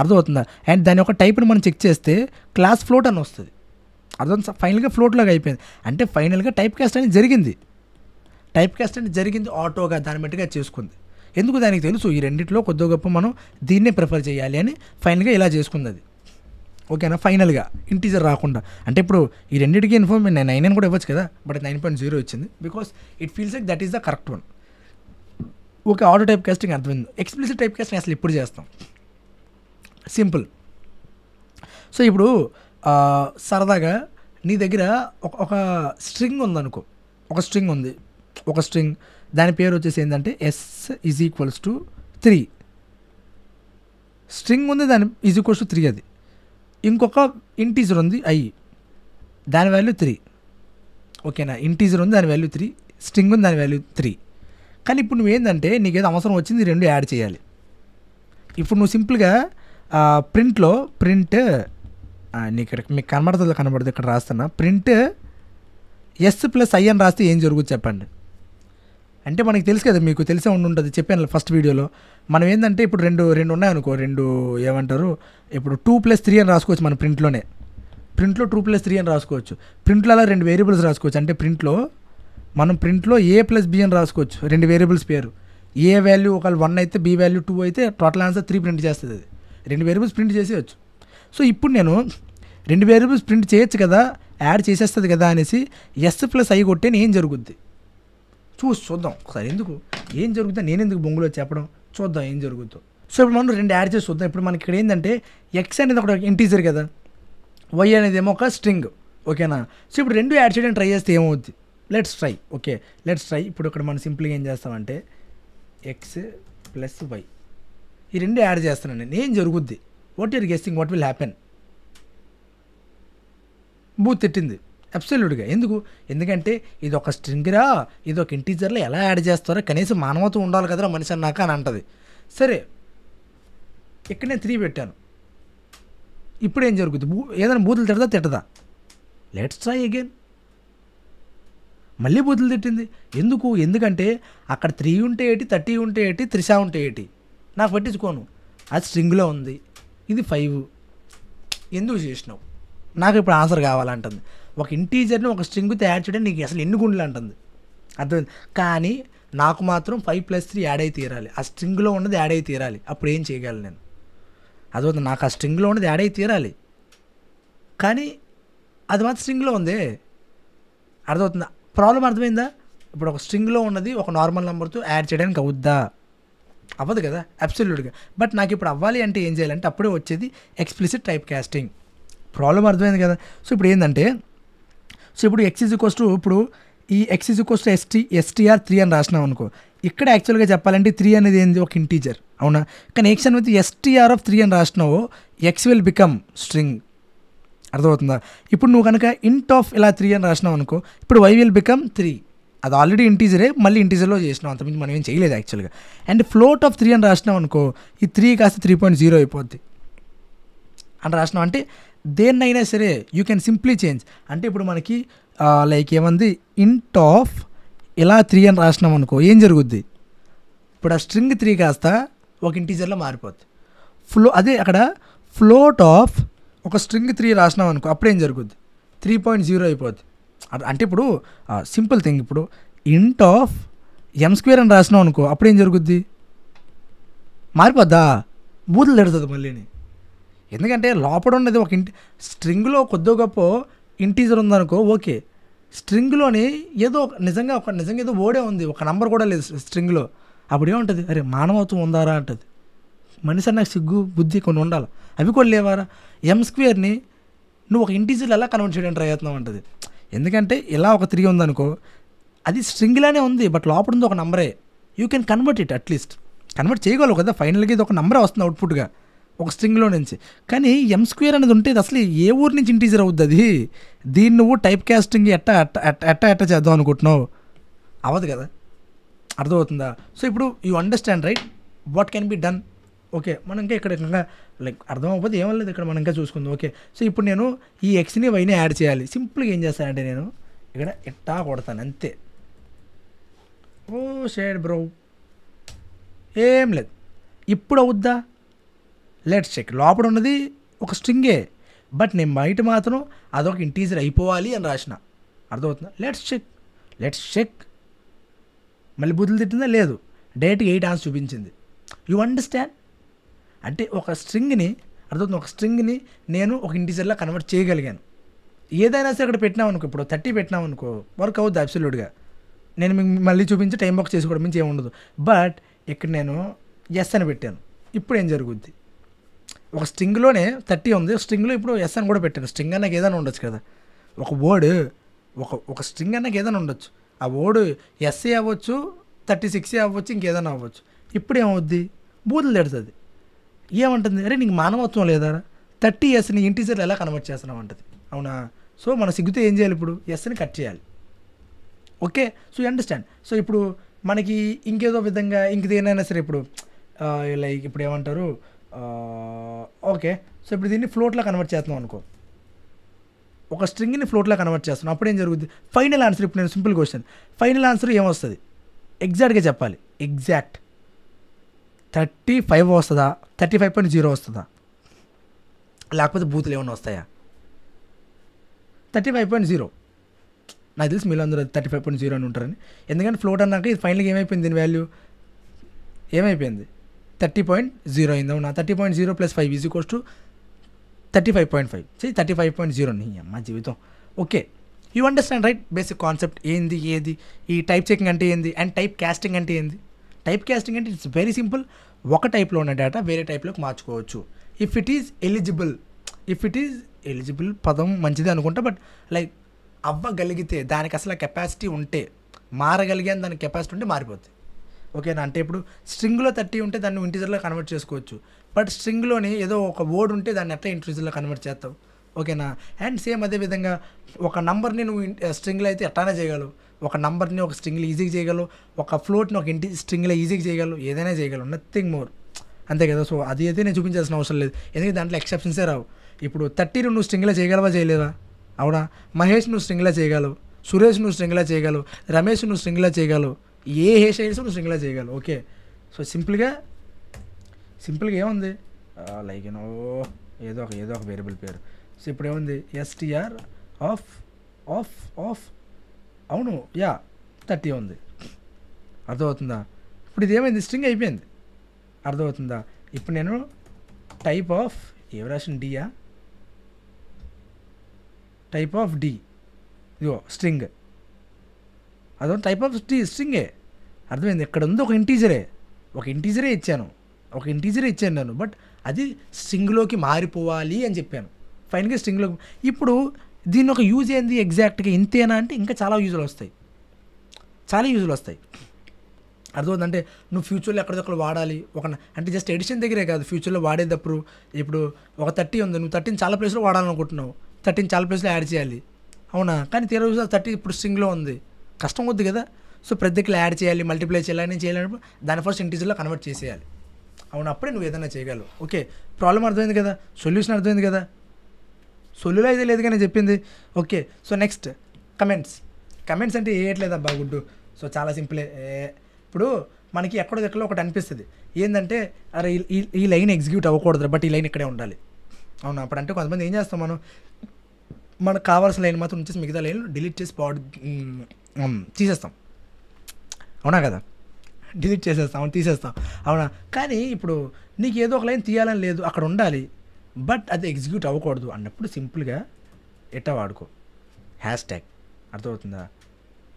అర్థమవుతుందా? అండ్ దాని ఒక టైప్ని మనం చెక్ చేస్తే క్లాస్ ఫ్లోట్ అని వస్తుంది. అర్థం, ఫైనల్గా ఫ్లోట్లాగా అయిపోయింది. అంటే ఫైనల్గా టైప్ కాస్ట్ అనేది జరిగింది, ఆటోగా దాన్ని బట్టిగా చేసుకుంది. ఎందుకు? దానికి తెలుసు ఈ రెండిట్లో కొద్దిగా గొప్ప మనం దీన్నే ప్రిఫర్ చేయాలి అని ఫైనల్గా ఇలా చేసుకుంది అది. ఓకేనా? ఫైనల్గా ఇంటీజర్ రాకుండా. అంటే ఇప్పుడు ఈ రెండింటికి ఇన్ఫర్మేషన్ 9 అని కూడా ఇవ్వచ్చు కదా, బట్ 9.0 వచ్చింది because it feels like that is the correct one. Okay, auto type casting అర్థమైంది. ఎక్స్ప్లిసిట్ టైప్ కాస్టింగ్ అసలు ఇప్పుడు చేస్తాం, సింపుల్. సో ఇప్పుడు సరదాగా నీ దగ్గర ఒక స్ట్రింగ్ ఉందనుకో, ఒక స్ట్రింగ్ దాని పేరు వచ్చేసి ఏంటంటే S=3 స్ట్రింగ్ ఉంది, దాని =3 అది. ఇంకొక ఇంటీజర్ ఉంది I, దాని వాల్యూ 3. ఓకేనా? ఇంటీజర్ ఉంది, దాని వాల్యూ 3, స్ట్రింగ్ ఉంది, దాని వాల్యూ 3. కానీ ఇప్పుడు నువ్వేందంటే నీకేదో అవసరం వచ్చింది, 2 యాడ్ చేయాలి. ఇప్పుడు నువ్వు సింపుల్గా ప్రింట్ నీకు ఇక్కడ మీకు కనబడుతుంది ఇక్కడ రాస్తున్నా, ప్రింట్ S+I అని రాస్తే ఏం జరుగుతుంది చెప్పండి. అంటే మనకి తెలుసు కదా, మీకు తెలిసే ఉంటుంది, చెప్పాను ఫస్ట్ వీడియోలో. మనం ఏంటంటే ఇప్పుడు రెండు ఉన్నాయనుకో, ఏమంటారు, ఇప్పుడు 2+3 అని రాసుకోవచ్చు మన ప్రింట్లో 2+3 అని రాసుకోవచ్చు. ప్రింట్లో అలా 2 వేరియబుల్స్ రాసుకోవచ్చు. అంటే మనం ప్రింట్లో A+B అని రాసుకోవచ్చు, 2 వేరియబుల్స్ పేరు. ఏ వాల్యూ ఒకవేళ 1 అయితే, B వాల్యూ 2 అయితే టోటల్ ఆన్సర్ 3 ప్రింట్ చేస్తుంది. అది 2 వేరియబుల్స్ ప్రింట్ చేసేయచ్చు. సో ఇప్పుడు నేను 2 వేరియబుల్స్ ప్రింట్ చేయొచ్చు కదా, యాడ్ చేసేస్తుంది కదా అనేసి S+I కొట్టేని ఏం జరుగుద్ది చూద్దాం ఒకసారి. ఏం జరుగుతుందో నేను ఎందుకు బొంగులో చెప్పడం, చూద్దాం ఏం జరుగుతుందో. సో ఇప్పుడు మనం 2 యాడ్ చేసి చూద్దాం. ఇప్పుడు మనకి ఇక్కడ ఏంటంటే X అనేది ఒక ఇంటీజర్ కదా, Y అనేది ఏమో ఒక స్ట్రింగ్. ఓకేనా? సో ఇప్పుడు 2 యాడ్ చేయడానికి ట్రై చేస్తే ఏమవుద్ది? Let's try. ఇప్పుడు ఇక్కడ మనం సింపుల్గా ఏం చేస్తామంటే X+Y ఈ 2 యాడ్ చేస్తున్నాను నేను, ఏం జరుగుద్ది? What you're guessing, what will happen? Booth తిట్టింది అబ్సల్యూట్గా. ఎందుకంటే ఇది ఒక స్ట్రింగ్రా, ఇది ఒక ఇంటీజర్లో ఎలా యాడ్ చేస్తారో కనీసం మానవత్వం ఉండాలి కదరా మనిషి అన్నాక అని అంటది. సరే ఇక్కడ నేను 3 పెట్టాను, ఇప్పుడు ఏం జరుగుతుంది? ఏదైనా బూతులు తిట్టదా? Let's try again. మళ్ళీ బూతులు తిట్టింది. ఎందుకంటే అక్కడ 3 ఉంటే ఏంటి, 30 ఉంటే ఏంటి, 3 ఉంటే ఏంటి నాకు పట్టించుకోను. అది స్ట్రింగ్లో ఉంది, ఇది 5, ఎందుకు చేసినావు? నాకు ఇప్పుడు ఆన్సర్ కావాలంటుంది. ఒక ఇంటీజర్ని ఒక స్ట్రింగ్తో యాడ్ చేయడం నీకు అసలు ఎన్ని గుండెలు అంటుంది, అర్థమైంది? కానీ నాకు మాత్రం 5+3 యాడ్ అయి తీరాలి, ఆ స్ట్రింగ్లో ఉన్నది యాడ్ అయి తీరాలి. అప్పుడు ఏం చేయగలను నేను? అర్థమవుతుంది, నాకు ఆ స్ట్రింగ్లో ఉన్నది యాడ్ అయి తీరాలి, కానీ అది మాత్రం స్ట్రింగ్లో ఉంది. అర్థమవుతుందా ప్రాబ్లం? అర్థమైందా? ఇప్పుడు ఒక స్ట్రింగ్లో ఉన్నది ఒక నార్మల్ నెంబర్తో యాడ్ చేయడానికి అవుద్దా? అవ్వదు కదా, అబ్సల్యూట్గా. బట్ నాకు ఇప్పుడు అవ్వాలి అంటే ఏం చేయాలంటే అప్పుడే వచ్చేది ఎక్స్ప్లిసిట్ టైప్ కాస్టింగ్. ప్రాబ్లం అర్థమైంది కదా. సో ఇప్పుడు ఏంటంటే, ఇప్పుడు ఇప్పుడు ఈ STR 3 అని రాసినాం అనుకో, ఇక్కడ యాక్చువల్గా చెప్పాలంటే 3 అనేది ఏంది, ఒక ఇంటీజర్, అవునా? కానీ ఎక్షన్ విత్ STR of 3 అని రాసినావు, ఎక్స్ విల్ బికమ్ స్ట్రింగ్. అర్థమవుతుందా? ఇప్పుడు నువ్వు కనుక ఇంట్ ఆఫ్ ఇలా 3 అని రాసినావు అనుకో, ఇప్పుడు y విల్ బికమ్ 3. అది ఆల్రెడీ ఇంటీజరే, మళ్ళీ ఇంటీజర్లో చేసినాం, అంతకుమించి మనం ఏం చేయలేదు యాక్చువల్గా. అండ్ ఫ్లోట్ ఆఫ్ 3 అని రాసినాం అనుకో, ఈ 3 కాస్త 3.0 అయిపోద్ది అని రాసినాం. అంటే దేన్నైనా సరే యూ కెన్ సింప్లీ చేంజ్. అంటే ఇప్పుడు మనకి లైక్ ఏమంది, ఇంట్ ఆఫ్ ఇలా 3 అని రాసినాం అనుకో, ఏం జరుగుద్ది? ఇప్పుడు ఆ స్ట్రింగ్ 3 కాస్త ఒక ఇంటీజర్లో మారిపోద్ది. అదే అక్కడ ఫ్లోట్ ఆఫ్ ఒక స్ట్రింగ్ 3 రాసినాం అనుకో, అప్పుడు ఏం జరుగుద్ది? 3.0 అయిపోద్ది. అంటే ఇప్పుడు సింపుల్ థింగ్, ఇప్పుడు ఇంట్ ఆఫ్ m² అని రాసినాం అనుకో, అప్పుడు ఏం జరుగుద్ది? మారిపోద్దా? బూతులు తిడుతుంది మళ్ళీని. ఎందుకంటే లోపల ఉన్నది ఒక స్ట్రింగ్లో కొద్దో గొప్ప ఇంటీజర్ ఉందనుకో, ఓకే. స్ట్రింగ్లోని ఏదో నిజంగా ఏదో ఓడే ఉంది, ఒక నంబర్ కూడా లేదు స్ట్రింగ్లో. అప్పుడు ఏముంటుంది? అరే మానవత్వం ఉందారా అంటుంది. మనిషి అన్న సిగ్గు బుద్ధి కొన్ని ఉండాలి, అవి కూడా లేవారా? m² నువ్వు ఒక ఇంటీజర్ ఎలా కన్వర్ట్ చేయడానికి ప్రయత్నం ఉంటుంది. ఎందుకంటే ఇలా ఒక 3 ఉందనుకో, అది స్ట్రింగ్లానే ఉంది, బట్ లోపల ఉంది ఒక నంబరే. You can convert it, at least convert చేయగలవు కదా. ఫైనల్గా ఇది ఒక నంబరే వస్తుంది అవుట్పుట్గా ఒక స్ట్రింగ్లో నుంచి. కానీ m² అనేది ఉంటే అసలు ఏ ఊరి నుంచి ఇంటీజర్ అవుద్ది అది? దీన్ని నువ్వు టైప్ కాస్టింగ్ ఎట్ట చేద్దాం అనుకుంటున్నావు? అవ్వదు కదా, అర్థమవుతుందా? సో ఇప్పుడు you understand right what can be done. Okay, మనం ఇక్కడ లైక్ అర్థం అవ్వదు, ఏమలేదు ఇక్కడ మనం ఇంకా చూసుకుందాం. ఓకే, సో ఇప్పుడు నేను ఈ ఎక్స్ని వైని యాడ్ చేయాలి. సింపుల్గా ఏం చేస్తానంటే నేను ఇక్కడ ఎట్టా కొడతాను అంతే. ఓ షేడ్ బ్రో, ఏం లేదు. ఇప్పుడు అవుద్దా? Let's check. లోపల ఉన్నది ఒక స్ట్రింగే, బట్ నేను బయట మాత్రం అదొక ఇంటీజర్ అయిపోవాలి అని రాసిన. అర్థమవుతుందా? Let's check. మళ్ళీ బుద్ధులు తిట్టిందా? లేదు. డైరెక్ట్గా 8 ఆన్స్ చూపించింది. You understand? అంటే ఒక స్ట్రింగ్ని ఒక స్ట్రింగ్ని నేను ఒక ఇంటీజర్లా కన్వర్ట్ చేయగలిగాను. ఏదైనా సరే అక్కడ పెట్టినాం అనుకో, ఇప్పుడు 30 పెట్టినాం అనుకో, వర్క్ అవుద్ది అబ్సల్యూట్గా. నేను మీకు మళ్ళీ చూపించి టైం బాక్స్ చేసుకోవడం మించి ఏమి ఉండదు. బట్ ఇక్కడ నేను ఎస్ అని పెట్టాను, ఇప్పుడు ఏం జరుగుద్ది? ఒక స్ట్రింగ్లోనే 30 ఉంది, స్ట్రింగ్లో ఇప్పుడు ఎస్ అని కూడా పెట్టాను. స్ట్రింగ్ అన్నకి ఏదైనా ఉండొచ్చు కదా, ఒక వర్డ్ ఒక స్ట్రింగ్ అన్నకి ఏదైనా ఉండొచ్చు. ఆ వర్డ్ ఎస్ఏ అవ్వచ్చు, 36 అవ్వచ్చు, ఇంకేదైనా అవ్వచ్చు. ఇప్పుడు ఏమవుద్ది? బూతులు తిడుతుంది. ఏమంటుంది? అరే నీకు మానవత్వం లేదా? 30sని ఇంటీజర్లు ఎలా కన్వర్ట్ చేస్తున్నావు అంటది. అవునా? సో మన సిగ్గుతో ఏం చేయాలి? ఇప్పుడు ఎస్ని కట్ చేయాలి. Okay, so you understand. So ఇప్పుడు మనకి ఇంకేదో విధంగా ఇంకేదైనా సరే ఇప్పుడు లైక్ ఇప్పుడు ఏమంటారు, ఓకే, సో ఇప్పుడు దీన్ని ఫ్లోట్లో కన్వర్ట్ చేస్తున్నాం అనుకో, ఒక స్ట్రింగ్ని ఫ్లోట్లో కన్వర్ట్ చేస్తున్నాం, అప్పుడు ఏం జరుగుతుంది? ఫైనల్ ఆన్సర్, ఇప్పుడు నేను సింపుల్ క్వశ్చన్, ఫైనల్ ఆన్సర్ ఏమొస్తుంది? ఎగ్జాక్ట్గా చెప్పాలి. ఎగ్జాక్ట్ 35 వస్తుందా, 35.0 వస్తుందా, లేకపోతే బూతులు ఏమైనా వస్తాయా? 35.0. నాకు తెలిసి మీరు అందరూ 35.0 అని ఉంటారని. ఎందుకంటే ఫ్లోట్ అన్నాక ఇది ఫైనల్గా ఏమైపోయింది? దీని వాల్యూ ఏమైపోయింది? 30.0 అయింది. అవునా? 30.0 + 5 = 35.5. 35.0 నీ అమ్మ జీవితం. Okay, you understand right basic concept ఏంది ఏది, ఈ టైప్ చెకింగ్ అంటే ఏంది, అండ్ టైప్ కాస్టింగ్ అంటే ఏంది. టైప్ కాస్టింగ్ అంటే ఇట్స్ వెరీ సింపుల్. ఒక టైప్లో ఉన్న డేటా వేరే టైప్లోకి మార్చుకోవచ్చు. ఇఫ్ ఇట్ ఈజ్ ఎలిజిబుల్ పదం మంచిది అనుకుంటా, బట్ లైక్ అవ్వగలిగితే, దానికి అసలు కెపాసిటీ ఉంటే, మారగలిగాను దానికి కెపాసిటీ ఉంటే మారిపోతుంది. ఓకేనా? అంటే ఇప్పుడు స్ట్రింగ్లో 30 ఉంటే దాన్ని ఇంటీజర్లో కన్వర్ట్ చేసుకోవచ్చు, బట్ స్ట్రింగ్లోని ఏదో ఒక వర్డ్ ఉంటే దాన్ని ఎట్లా ఇంటీజర్లో కన్వర్ట్ చేస్తావు? ఓకేనా. అండ్ సేమ్ అదేవిధంగా ఒక నంబర్ని నువ్వు స్ట్రింగ్లో అయితే ఎట్లానే చేయగలవు, ఒక నంబర్ని ఒక స్ట్రింగ్లో ఈజీగా చేయగలవు, ఒక ఫ్లోట్ని ఒక స్ట్రింగ్లో ఈజీగా చేయగలవు, ఏదైనా చేయగలవు, నథింగ్ మోర్, అంతే కదా. సో అది అయితే నేను చూపించాల్సిన అవసరం లేదు, ఎందుకంటే దాంట్లో ఎక్సెప్షన్సే రావు. ఇప్పుడు 30 నువ్వు స్ట్రింగ్లో చేయగలవా చేయలేవా, అవునా. మహేష్ నువ్వు స్ట్రింగ్లో చేయగలవు, సురేష్ నువ్వు స్ట్రింగ్లో చేయగలవు, రమేష్ నువ్వు స్ట్రింగ్లో చేయగలవు, ఏ హేష్ అయినా నువ్వు స్ట్రింగ్లో చేయగలవు. ఓకే, సో సింపుల్గా ఏముంది లైక్ ఏదో ఒక వేరియబుల్ పేరు. సో ఇప్పుడు ఏముంది STR ఆఫ్ ఆఫ్ ఆఫ్ అవును 30 ఉంది, అర్థమవుతుందా. ఇప్పుడు ఇది ఏమైంది, స్ట్రింగ్ అయిపోయింది, అర్థమవుతుందా. ఇప్పుడు నేను టైప్ ఆఫ్ ఏం రాసిన డియా, టైప్ ఆఫ్ డి, ఇదిగో స్ట్రింగ్, అదో టైప్ ఆఫ్ స్ట్రింగే, అర్థమైంది. ఇక్కడ ఉంది ఒక ఇంటీజరే ఇచ్చాను నేను, బట్ అది స్ట్రింగ్లోకి మారిపోవాలి అని చెప్పాను, ఫైనల్గా స్ట్రింగ్లోకి. ఇప్పుడు దీన్ని ఒక యూజ్ ఏంది ఎగ్జాక్ట్గా ఇంతేనా అంటే ఇంకా చాలా యూజులు వస్తాయి, అర్థమవుతుందంటే నువ్వు ఫ్యూచర్లో ఎక్కడిదక్కడ వాడాలి అంటే జస్ట్ ఎడిషన్ దగ్గరే కాదు, ఫ్యూచర్లో వాడేటప్పుడు ఇప్పుడు ఒక 30 ఉంది, నువ్వు 30 చాలా ప్లేస్లో వాడాలనుకుంటున్నావు, 30 చాలా ప్లేస్లో యాడ్ చేయాలి, అవునా. కానీ 30 ఇప్పుడు స్ట్రింగ్లో ఉంది, కష్టం వద్దు కదా. సో ప్రతి దగ్గర యాడ్ చేయాలి, మల్టిప్లై చేయాలని చేయాలన్నప్పుడు దాని ఫస్ట్ ఇంటీజర్లో కన్వర్ట్ చేసేయాలి, అవును, అప్పుడే నువ్వు ఏదైనా చేయగలవు. ఓకే, ప్రాబ్లం అర్థమైంది కదా, సొల్యూషన్ అర్థమైంది కదా, సొల్యూలో అయితే లేదు కానీ చెప్పింది. ఓకే, సో నెక్స్ట్ కమెంట్స్ అంటే ఏయట్లేదబ్బా గుడ్డు. సో చాలా సింపులే. ఇప్పుడు మనకి ఎక్కడో ఒకటి అనిపిస్తుంది ఏంటంటే అరే ఈ లైన్ ఎగ్జిక్యూట్ అవ్వకూడదు, బట్ ఈ లైన్ ఇక్కడే ఉండాలి, అవునా. అప్పుడు అంటే కొంతమంది ఏం చేస్తాం, మనకు కావాల్సిన లైన్ మాత్రం ఉంచేసి మిగతా లైన్ డిలీట్ చేసి తీసేస్తాం, అవునా కదా, డిలీట్ చేసేస్తాం, తీసేస్తాం, అవునా. కానీ ఇప్పుడు నీకు ఏదో ఒక లైన్ తీయాలని లేదు, అక్కడ ఉండాలి, బట్ అది ఎగ్జిక్యూట్ అవ్వకూడదు అన్నప్పుడు సింపుల్గా ఎట్టా వాడుకో #,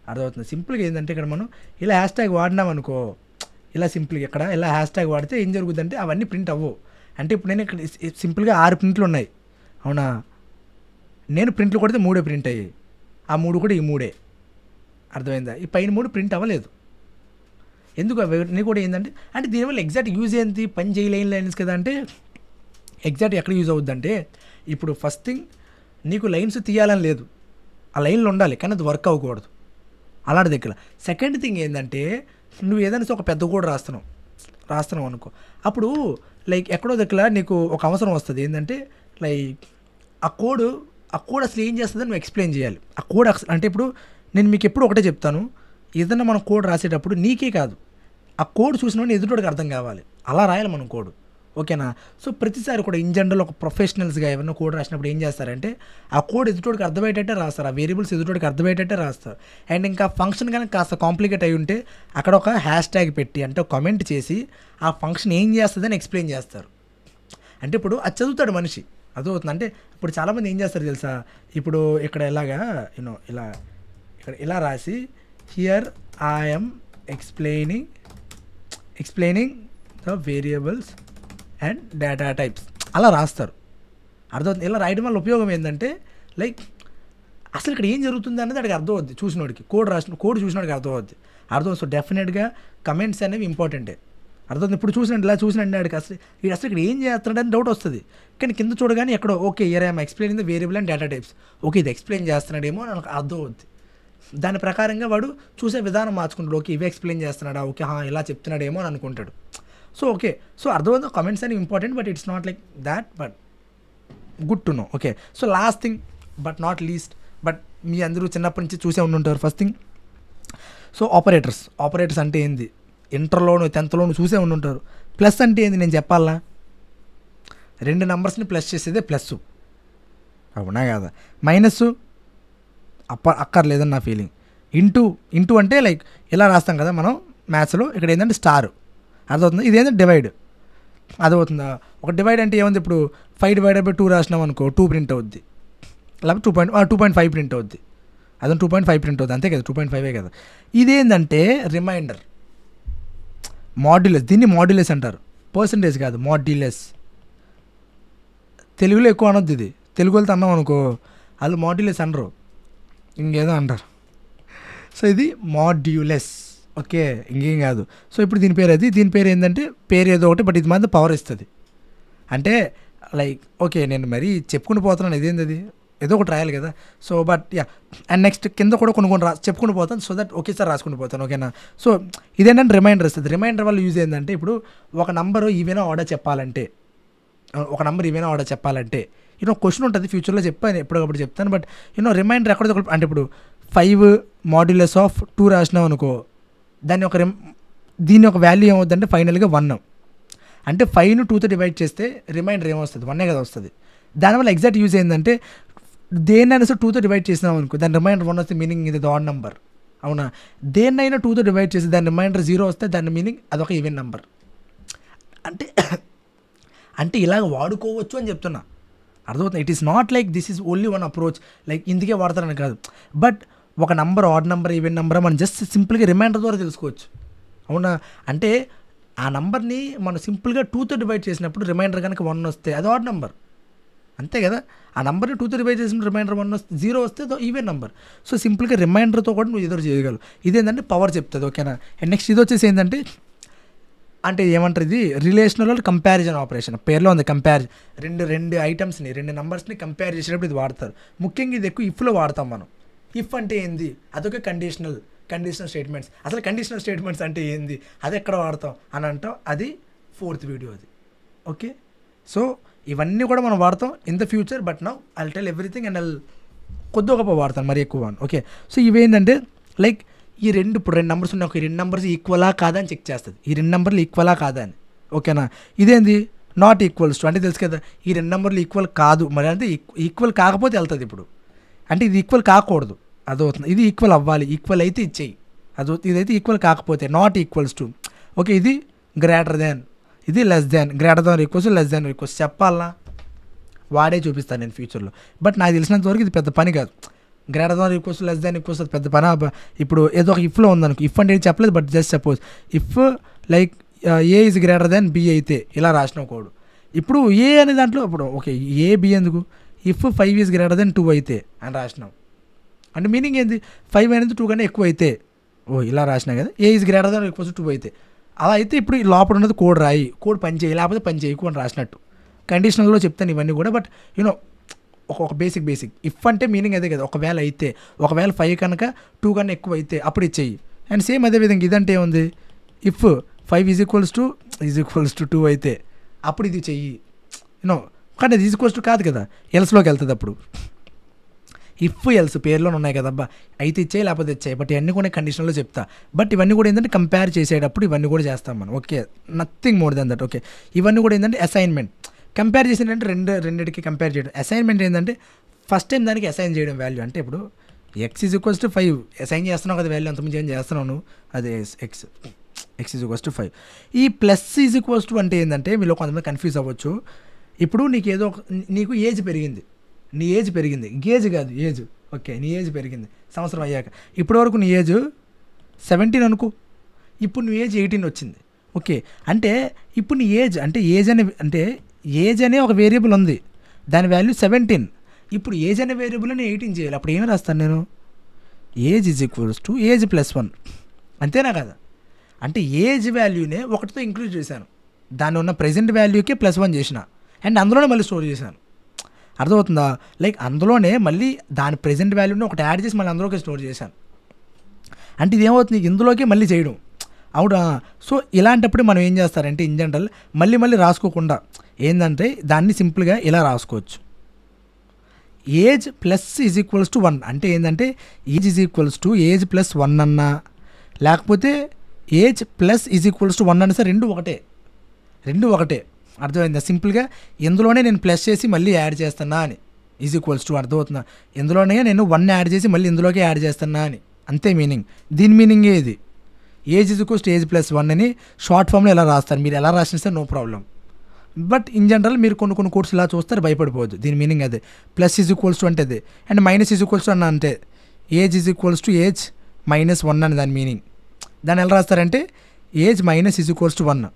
అర్థమవుతుంది. సింపుల్గా ఏంటంటే ఇక్కడ మనం ఇలా #, వాడినామనుకో, ఇలా సింపుల్గా ఇక్కడ ఇలా #, వాడితే ఏం జరుగుతుందంటే అవన్నీ ప్రింట్ అవ్వవు. అంటే ఇప్పుడు నేను ఇక్కడ సింపుల్గా 6 ప్రింట్లు ఉన్నాయి, అవునా. నేను ప్రింట్లు కొడితే 3 ప్రింట్ అయ్యాయి, ఆ 3 కూడా ఈ 3, అర్థమైందా. ఈ పైన 3 ప్రింట్ అవ్వలేదు, ఎందుకు అవన్నీ కూడా ఏంటంటే అంటే దీనివల్ల ఎగ్జాక్ట్ యూజ్ ఏంటి, పని చేయలేని లైన్స్ కదా. అంటే ఎగ్జాక్ట్ ఎక్కడ యూజ్ అవుద్దంటే ఇప్పుడు ఫస్ట్ థింగ్ నీకు లైన్స్ తీయాలని లేదు, ఆ లైన్లో ఉండాలి కానీ అది వర్క్ అవ్వకూడదు, అలాంటి దగ్గర. సెకండ్ థింగ్ ఏంటంటే నువ్వు ఏదైనా ఒక పెద్ద కోడ్ రాస్తున్నావు అనుకో, అప్పుడు లైక్ ఎక్కడో దగ్గర నీకు ఒక అవసరం వస్తుంది ఏంటంటే లైక్ ఆ కోడ్ అసలు ఏం చేస్తుందని నువ్వు ఎక్స్ప్లెయిన్ చేయాలి. ఆ కోడ్ అంటే ఇప్పుడు నేను మీకు ఎప్పుడు ఒకటే చెప్తాను, ఏదైనా మనం కోడ్ రాసేటప్పుడు నీకే కాదు ఆ కోడ్ చూసిన ఎదుటోడికి అర్థం కావాలి, అలా రాయాలి మనం కోడ్, ఓకేనా. సో ప్రతిసారి కూడా ఇన్ జనరల్ ఒక ప్రొఫెషనల్స్గా ఏమైనా కోడ్ రాసినప్పుడు ఏం చేస్తారంటే ఆ కోడ్ ఎదుటోడికి అర్థమయ్యేటట్టే రాస్తారు, ఆ వేరియబుల్స్ ఎదుటోడికి అర్థమయ్యేటట్టే రాస్తారు. అండ్ ఇంకా ఫంక్షన్ కానీ కాస్త కాంప్లికేట్ అయి ఉంటే అక్కడ ఒక #, పెట్టి అంటే కామెంట్ చేసి ఆ ఫంక్షన్ ఏం చేస్తుందని ఎక్స్ప్లెయిన్ చేస్తారు. అంటే ఇప్పుడు అది చదువుతాడు మనిషి, అర్థమవుతుంది. అంటే ఇప్పుడు చాలామంది ఏం చేస్తారు తెలుసా, ఇప్పుడు ఇక్కడ ఎలాగా ఇలా ఇక్కడ ఇలా రాసి here I'm explaining the variables and data types అలా రాస్తారు, అర్థమవుతుంది. ఇలా రాయడం వల్ల ఉపయోగం ఏంటంటే లైక్ అసలు ఇక్కడ ఏం జరుగుతుంది అన్నది అడిగి అర్థమవుద్ది, చూసినోడికి కోడ్ చూసినోడికి అర్థమవుద్ది. సో డెఫినెట్గా కమెంట్స్ అనేవి ఇంపార్టెంటే, అర్థం. ఇప్పుడు ఇలా చూసినండి అడిగి అసలు ఇక్కడ ఏం చేస్తున్నాడు అని డౌట్ వస్తుంది, కానీ కింద చూడగానే ఎక్కడో okay here I'm explaining the variable and data types, okay ఇది ఎక్స్ప్లెయిన్ చేస్తున్నాడేమో అని నాకు అర్థమవుద్ది. దాని ప్రకారంగా వాడు చూసే విధానం మార్చుకుంటాడు, ఓకే ఇవి ఎక్స్ప్లెయిన్ చేస్తున్నాడా, ఓకే ఇలా చెప్తున్నాడేమో అని అనుకుంటాడు. సో ఓకే, సో అర్థమవుతుంది కమెంట్స్ అనేవి important, but it's not like that, but good to know. Okay, so last thing but not least, but మీ అందరూ చిన్నప్పటి నుంచి చూసే ఉండుంటారు. ఫస్ట్ థింగ్ సో ఆపరేటర్స్ అంటే ఏంది, ఇంటర్లోను 10th చూసే ఉండుంటారు. ప్లస్ అంటే ఏంది నేను చెప్పాలా, 2 నెంబర్స్ని ప్లస్ చేసేదే ప్లస్, అవునా కదా. మైనస్ అక్కర్లేదని నా ఫీలింగ్. ఇంటూ అంటే లైక్ ఇలా రాస్తాం కదా మనం మ్యాథ్స్లో, ఇక్కడ ఏంటంటే స్టార్, అర్థమవుతుంది. ఇదేంటంటే డివైడ్, అర్థమవుతుందా. ఒక డివైడ్ అంటే ఏముంది, ఇప్పుడు 5/2 రాసినాం అనుకో 2 ప్రింట్ అవుద్ది, లేకపోతే 2.5 ప్రింట్ అవుద్ది, అదే 2.5 ప్రింట్ అవుద్ది, అంతే కదా, 2.5 కదా. ఇదేంటంటే రిమైండర్, మాడ్యులస్, దీన్ని మాడ్యులస్ అంటారు, పర్సంటేజ్ కాదు, మాడ్యులస్. తెలుగులో ఎక్కువ అనొద్దు ఇది, తెలుగు వెళ్తే అన్నాం అనుకో వాళ్ళు మాడ్యులస్ అనరు, ఇంకేదో అంటారు. సో ఇది మాడ్యులస్, ఓకే, ఇంకేం కాదు. సో ఇప్పుడు దీని పేరు ఏంటంటే పేరు ఏదో ఒకటి, బట్ ఇది మాత్రం పవర్ ఇస్తుంది. అంటే లైక్ ఓకే నేను మరీ చెప్పుకుని పోతున్నాను, ఇదేంది అది, ఏదో ఒకటి రాయాలి కదా. So but yeah, and next కింద కూడా కొన్ని చెప్పుకుని పోతాను, సో దట్ ఒకేసారి రాసుకుని పోతాను, ఓకేనా. సో ఇదేంటంటే రిమైండర్ ఇస్తుంది. రిమైండర్ వల్ల యూజ్ ఏంటంటే, ఇప్పుడు ఒక నంబరు ఈవెనా ఆర్డర్ చెప్పాలంటే, క్వశ్చన్ ఉంటుంది ఫ్యూచర్లో చెప్పాను, ఎప్పటికప్పుడు చెప్తాను. బట్ రిమైండర్ ఎక్కడ అంటే ఇప్పుడు 5 మాడ్యులస్ ఆఫ్ 2 రాసినాం అనుకో, దీని ఒక వాల్యూ ఏమవుతుందంటే ఫైనల్గా 1. అంటే 5ను 2తో డివైడ్ చేస్తే రిమైండర్ ఏమొస్తుంది, 1 కదా వస్తుంది. దానివల్ల ఎగ్జాక్ట్ యూజ్ ఏంటంటే, దేన్నైనా సరే 2తో డివైడ్ చేసినాం అనుకో, దాని రిమైండర్ 1 వస్తే మీనింగ్ ఇది ఆడ్ నెంబర్, అవునా. దేన్నైనా 2తో డివైడ్ చేసి దాని రిమైండర్ 0 వస్తే దాని మీనింగ్ అదొక ఈవెన్ నెంబర్. అంటే ఇలాగ వాడుకోవచ్చు అని చెప్తున్నా, అర్థమవుతుంది. It is not like this is only one approach, like ఇందుకే వాడతారని కాదు. బట్ ఒక number odd number even number మనం జస్ట్ సింపుల్గా రిమైండర్ ద్వారా తెలుసుకోవచ్చు, అవునా. అంటే ఆ నెంబర్ని మనం సింపుల్గా 2తో డివైడ్ చేసినప్పుడు రిమైండర్ కనుక 1 వస్తే అది ఆడ్ నెంబర్, అంతే కదా. ఆ నెంబర్ని 2తో డివైడ్ చేసినప్పుడు రిమైండర్ 1 వస్తే 0 వస్తే ఈవెన్ నెంబర్. సో సింపుల్గా రిమైండర్తో కూడా నువ్వు ఎదురు చేయగలవు. ఇదేంటంటే పవర్ చెప్తుంది, ఓకేనా. అండ్ నెక్స్ట్ ఇది వచ్చేసి ఏంటంటే, అంటే ఏమంటారు, ఇది రిలేషనల్ కంపారిజన్ ఆపరేషన్, పేర్లో ఉంది కంపారిజన్. రెండు ఐటమ్స్ని, 2 నెంబర్స్ని కంపేర్ చేసేటప్పుడు ఇది వాడతారు. ముఖ్యంగా ఇది ఎక్కువ ఇఫ్లో వాడతాం మనం. ఇఫ్ అంటే ఏంది, అదొక కండిషనల్ స్టేట్మెంట్స్. అసలు కండిషనల్ స్టేట్మెంట్స్ అంటే ఏంది, అది ఎక్కడ వాడతాం అని అంటాం, అది 4th వీడియో అది, ఓకే. సో ఇవన్నీ కూడా మనం వాడతాం in the future, but now I'll tell everything and కొద్దిగా గొప్ప వాడతాను, మరి ఎక్కువ, ఓకే. సో ఇవేంటంటే లైక్ ఇప్పుడు 2 నెంబర్స్ ఉన్నాయి, ఈ 2 నెంబర్స్ ఈక్వలా కాదా అని చెక్ చేస్తుంది, ఈ 2 నెంబర్లు ఈక్వలా కాదా అని, ఓకేనా. ఇదేంది నాట్ ఈక్వల్స్ టు, అంటే తెలుసు కదా ఈ 2 నెంబర్లు ఈక్వల్ కాదు, మరి అంటే ఈక్వల్ కాకపోతే వెళ్తుంది. ఇప్పుడు అంటే ఇది ఈక్వల్ కాకూడదు, అదవుతుంది. ఇది ఈక్వల్ అవ్వాలి, ఈక్వల్ అయితే ఇచ్చేయి, ఇదైతే ఈక్వల్ కాకపోతే నాట్ ఈక్వల్స్ టు, ఓకే. ఇది గ్రేటర్ దాన్, ఇది less than, greater than equals, less than equals చెప్పాలన్నా వాడే చూపిస్తాను నేను ఫ్యూచర్లో. బట్ నాకు తెలిసినంత వరకు ఇది పెద్ద పని కాదు. Greater than equals, less than equals అది పెద్ద పని. ఇప్పుడు ఏదో ఒక ఇఫ్లో ఉందనుకో, ఇఫ్ అంటే చెప్పలేదు, but just suppose if like a is greater than b అయితే ఇలా రాసిన కోడు. ఇప్పుడు ఏ అనే దాంట్లో ఇప్పుడు ఓకే ఏ బి ఎందుకు, ఇఫ్ 5 ఈజ్ గ్రేటర్ దాన్ 2 అయితే అని రాసినాం, అంటే మీనింగ్ ఏంది 5 అనేది 2 కన్నా ఎక్కువ అయితే, ఇలా రాసినా కదా, ఏ ఈజ్ గ్రేటర్ దాన్ ఈక్వల్స్ 2 అయితే. అలా అయితే ఇప్పుడు ఈ లోపల ఉన్నది కోడ్ రాయి, కోడ్ పని చేయి, లేకపోతే పని చేయకు అని రాసినట్టు. కండిషనల్లో చెప్తాను ఇవన్నీ కూడా, బట్ ఒక బేసిక్ ఇఫ్ అంటే మీనింగ్ అదే కదా, ఒకవేళ 5 కనుక 2 కన్నా ఎక్కువ అయితే అప్పుడు ఇచ్చేయి. అండ్ సేమ్ అదేవిధంగా ఇదంటే ఏముంది, ఇఫ్ 5 ఈజ్ ఈక్వల్స్ టు 2 అయితే అప్పుడు ఇది చెయ్యి, కానీ అది ఈక్వల్స్ టు కాదు కదా, ఎల్స్లోకి వెళ్తుంది. అప్పుడు ఇఫ్ ఎల్స్ పేర్లోనే ఉన్నాయి కదబ్బా, అయితే ఇచ్చేయి లేకపోతే ఇచ్చాయి. బట్ ఇవన్నీ కూడా కండిషన్లో చెప్తా. బట్ ఇవన్నీ కూడా ఏంటంటే కంపేర్ చేసేటప్పుడు ఇవన్నీ కూడా చేస్తాం మనం, okay. Nothing more than that, okay. ఇవన్నీ కూడా ఏంటంటే అసైన్మెంట్. కంపేర్ చేసినట్టు రెండింటికి కంపేర్ చేయడం. అసైన్మెంట్ ఏంటంటే ఫస్ట్ టైం దానికి అసైన్ చేయడం వాల్యూ. అంటే ఇప్పుడు x is equals to 5 assign చేస్తున్నావు కదా వాల్యూ, అంతకుమించి ఏం చేస్తున్నావు నువ్వు, అదే x ఈజ్ ఈక్వల్స్ టు 5. ఈ ప్లస్ ఈజ్ ఈక్వల్స్ టు అంటే ఏంటంటే మీలో కొంతమంది కన్ఫ్యూజ్ అవ్వచ్చు. ఇప్పుడు నీకు ఏజ్ పెరిగింది, నీ ఏజ్ పెరిగింది, గేజ్ కాదు ఏజ్, ఓకే. నీ ఏజ్ పెరిగింది సంవత్సరం అయ్యాక. ఇప్పటివరకు నీ ఏజ్ 17 అనుకో, ఇప్పుడు నీ ఏజ్ 18 వచ్చింది, ఓకే. అంటే ఇప్పుడు నీ ఏజ్ అంటే ఏజ్ అనే ఒక వేరియబుల్ ఉంది, దాని వాల్యూ 17. ఇప్పుడు ఏజ్ అనే వేరియబుల్ అని 18 చేయాలి. అప్పుడు ఏమి రాస్తాను నేను, age is equals to age plus 1, అంతేనా కదా. అంటే ఏజ్ వాల్యూనే 1తో ఇంక్లూడ్ చేశాను, దాని ఉన్న ప్రజెంట్ వాల్యూకే +1 చేసిన, అండ్ అందులోనే మళ్ళీ స్టోర్ చేశాను. అర్థమవుతుందా, లైక్ అందులోనే మళ్ళీ దాని ప్రజెంట్ వాల్యూని ఒకటి యాడ్ చేసి మళ్ళీ అందులోకి స్టోర్ చేశాను. అంటే ఇది ఏమవుతుంది, ఇందులోకి మళ్ళీ చేయడం, అవునా. సో ఇలాంటప్పుడు మనం ఏం చేస్తారంటే ఇన్ జనరల్ మళ్ళీ రాసుకోకుండా ఏంటంటే దాన్ని సింపుల్గా ఇలా రాసుకోవచ్చు, age plus is equals to 1. అంటే ఏంటంటే age is equals to age plus 1 అన్నా, లేకపోతే age plus is equals to 1 అన్నా సరే, రెండు ఒకటే. అర్థమైందా, సింపుల్గా ఇందులోనే నేను ప్లస్ చేసి మళ్ళీ యాడ్ చేస్తున్నా అని, ఈజ్ ఈక్వల్స్ టు, అర్థమవుతుందా. ఇందులోనే నేను 1 యాడ్ చేసి మళ్ళీ ఇందులోకి యాడ్ చేస్తున్నా అని, అంతే మీనింగ్. దీని మీనింగే ఇది, age is equals to age plus 1 అని షార్ట్ ఫామ్లో ఎలా రాస్తారు, మీరు ఎలా రాసినా సరే no problem. But in general మీరు కొన్ని కోర్స్ ఇలా చూస్తారు, భయపడిపోవద్దు. దీని మీనింగ్ అదే, ప్లస్ ఈజ్ ఈక్వల్స్ టు అంటే అదే, and minus is equals to అన్న అంటే age is equals to age -1 అని దాని మీనింగ్. దాన్ని ఎలా రాస్తారంటే age minus is equals to 1,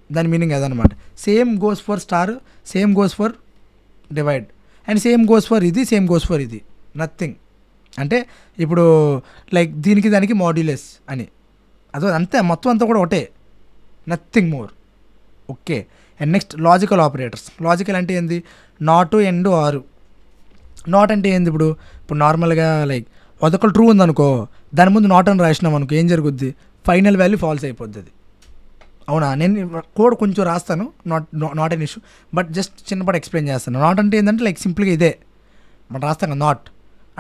దాని మీనింగ్ అదనమాట. Same goes for star, same goes for divide, and same goes for ఇది, సేమ్ గోస్ ఫర్ ఇది, నథింగ్. అంటే ఇప్పుడు లైక్ దీనికి దానికి మాడ్యులస్ అని, అదో అంతే, మొత్తం అంతా కూడా ఒకటే, nothing more, okay. And next logical operators. Logical అంటే ఏంది? నాట్, ఎండ్, ఆరు. నాట్ అంటే ఏంది? ఇప్పుడు నార్మల్గా లైక్ అదొక ట్రూ ఉందనుకో, దాని ముందు నాట్ అని రాసినాం అనుకో, ఏం జరుగుద్ది? ఫైనల్ వాల్యూ ఫాల్స్ అయిపోద్ది అది. అవునా? నేను కోడ్ కొంచెం రాస్తాను, not an issue, but just చిన్నపాటి ఎక్స్ప్లెయిన్ చేస్తాను. నాట్ అంటే ఏంటంటే లైక్ సింపుల్గా ఇదే మనం రాస్తాం కదా, నాట్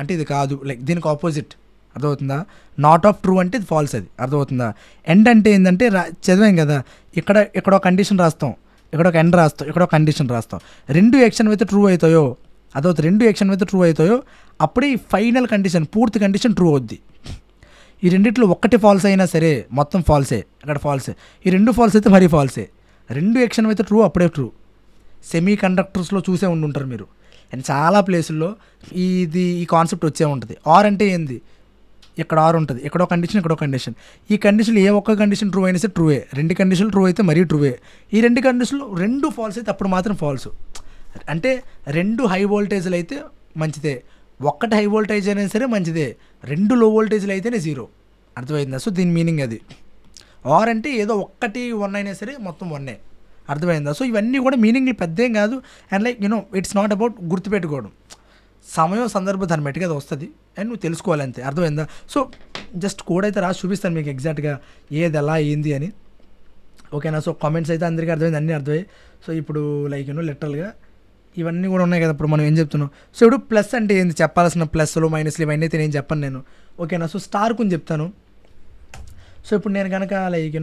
అంటే ఇది కాదు, లైక్ దీనికి ఆపోజిట్. అర్థమవుతుందా? నాట్ ట్రూ అంటే ఇది ఫాల్స్, అది అర్థమవుతుందా? ఎండ్ అంటే ఏంటంటే చదివాం కదా, ఇక్కడ ఒక కండిషన్ రాస్తాం, ఇక్కడ ఒక ఎండ్ రాస్తాం, ఇక్కడ ఒక కండిషన్ రాస్తాం. రెండు యాక్షన్ అయితే ట్రూ అవుతాయో, అదవుతుంది, రెండు యాక్షన్ అయితే ట్రూ అవుతాయో అప్పుడే ఈ ఫైనల్ కండిషన్, పూర్తి కండిషన్ ట్రూ అవుద్ది. ఈ రెండిట్లో ఒక్కటి ఫాల్స్ అయినా సరే మొత్తం ఫాల్సే, ఇక్కడ ఫాల్సే. ఈ రెండు ఫాల్స్ అయితే మరీ ఫాల్సే. రెండు యాక్షన్ అయితే ట్రూ అప్పుడే ట్రూ. సెమీ కండక్టర్స్లో చూసే ఉండుంటారు మీరు, అండ్ చాలా ప్లేసుల్లో ఈ కాన్సెప్ట్ వచ్చే ఉంటుంది. ఆర్ అంటే ఏంది? ఇక్కడ ఆర్ ఉంటుంది, ఎక్కడో కండిషన్, ఎక్కడో కండిషన్. ఈ కండిషన్లు ఏ ఒక్క కండిషన్ ట్రూ అయినా సరే ట్రూవే. రెండు కండిషన్లు ట్రూ అయితే మరీ ట్రూవే. ఈ రెండు కండిషన్లు రెండు ఫాల్స్ అయితే అప్పుడు మాత్రం ఫాల్స్. అంటే రెండు హై వోల్టేజ్లు అయితే మంచిదే, ఒక్కటి హై వోల్టేజ్ అయినా సరే మంచిదే, రెండు లో వోల్టేజ్లు అయితేనే జీరో. అర్థమైందా? సో దీని మీనింగ్ అది. ఆర్ అంటే ఏదో ఒక్కటి 1 అయినా సరే మొత్తం 1. అర్థమైందా? సో ఇవన్నీ కూడా మీనింగ్లు పెద్దేం కాదు. And like it's not about గుర్తుపెట్టుకోవడం, సమయం సందర్భం దాన్ని బట్టిగా అది వస్తుంది అండ్ నువ్వు తెలుసుకోవాలంతే. అర్థమైందా? సో జస్ట్ కోడ్ అయితే రాసి చూపిస్తాను మీకు ఎగ్జాక్ట్గా ఏది ఎలా ఏంది అని. ఓకేనా? సో కామెంట్స్ అయితే అందరికీ అర్థమైంది, అన్నీ అర్థమయ్యాయి. సో ఇప్పుడు లైక్ లిటరల్గా ఇవన్నీ కూడా ఉన్నాయి కదా, ఇప్పుడు మనం ఏం చెప్తున్నాం. సో ఇప్పుడు ప్లస్ అంటే ఏంది? చెప్పాల్సిన ప్లస్లు మైనస్లు ఇవన్నీ అయితే నేను చెప్పను నేను. ఓకేనా? సో స్టార్ కొని చెప్తాను. సో ఇప్పుడు నేను కనుక like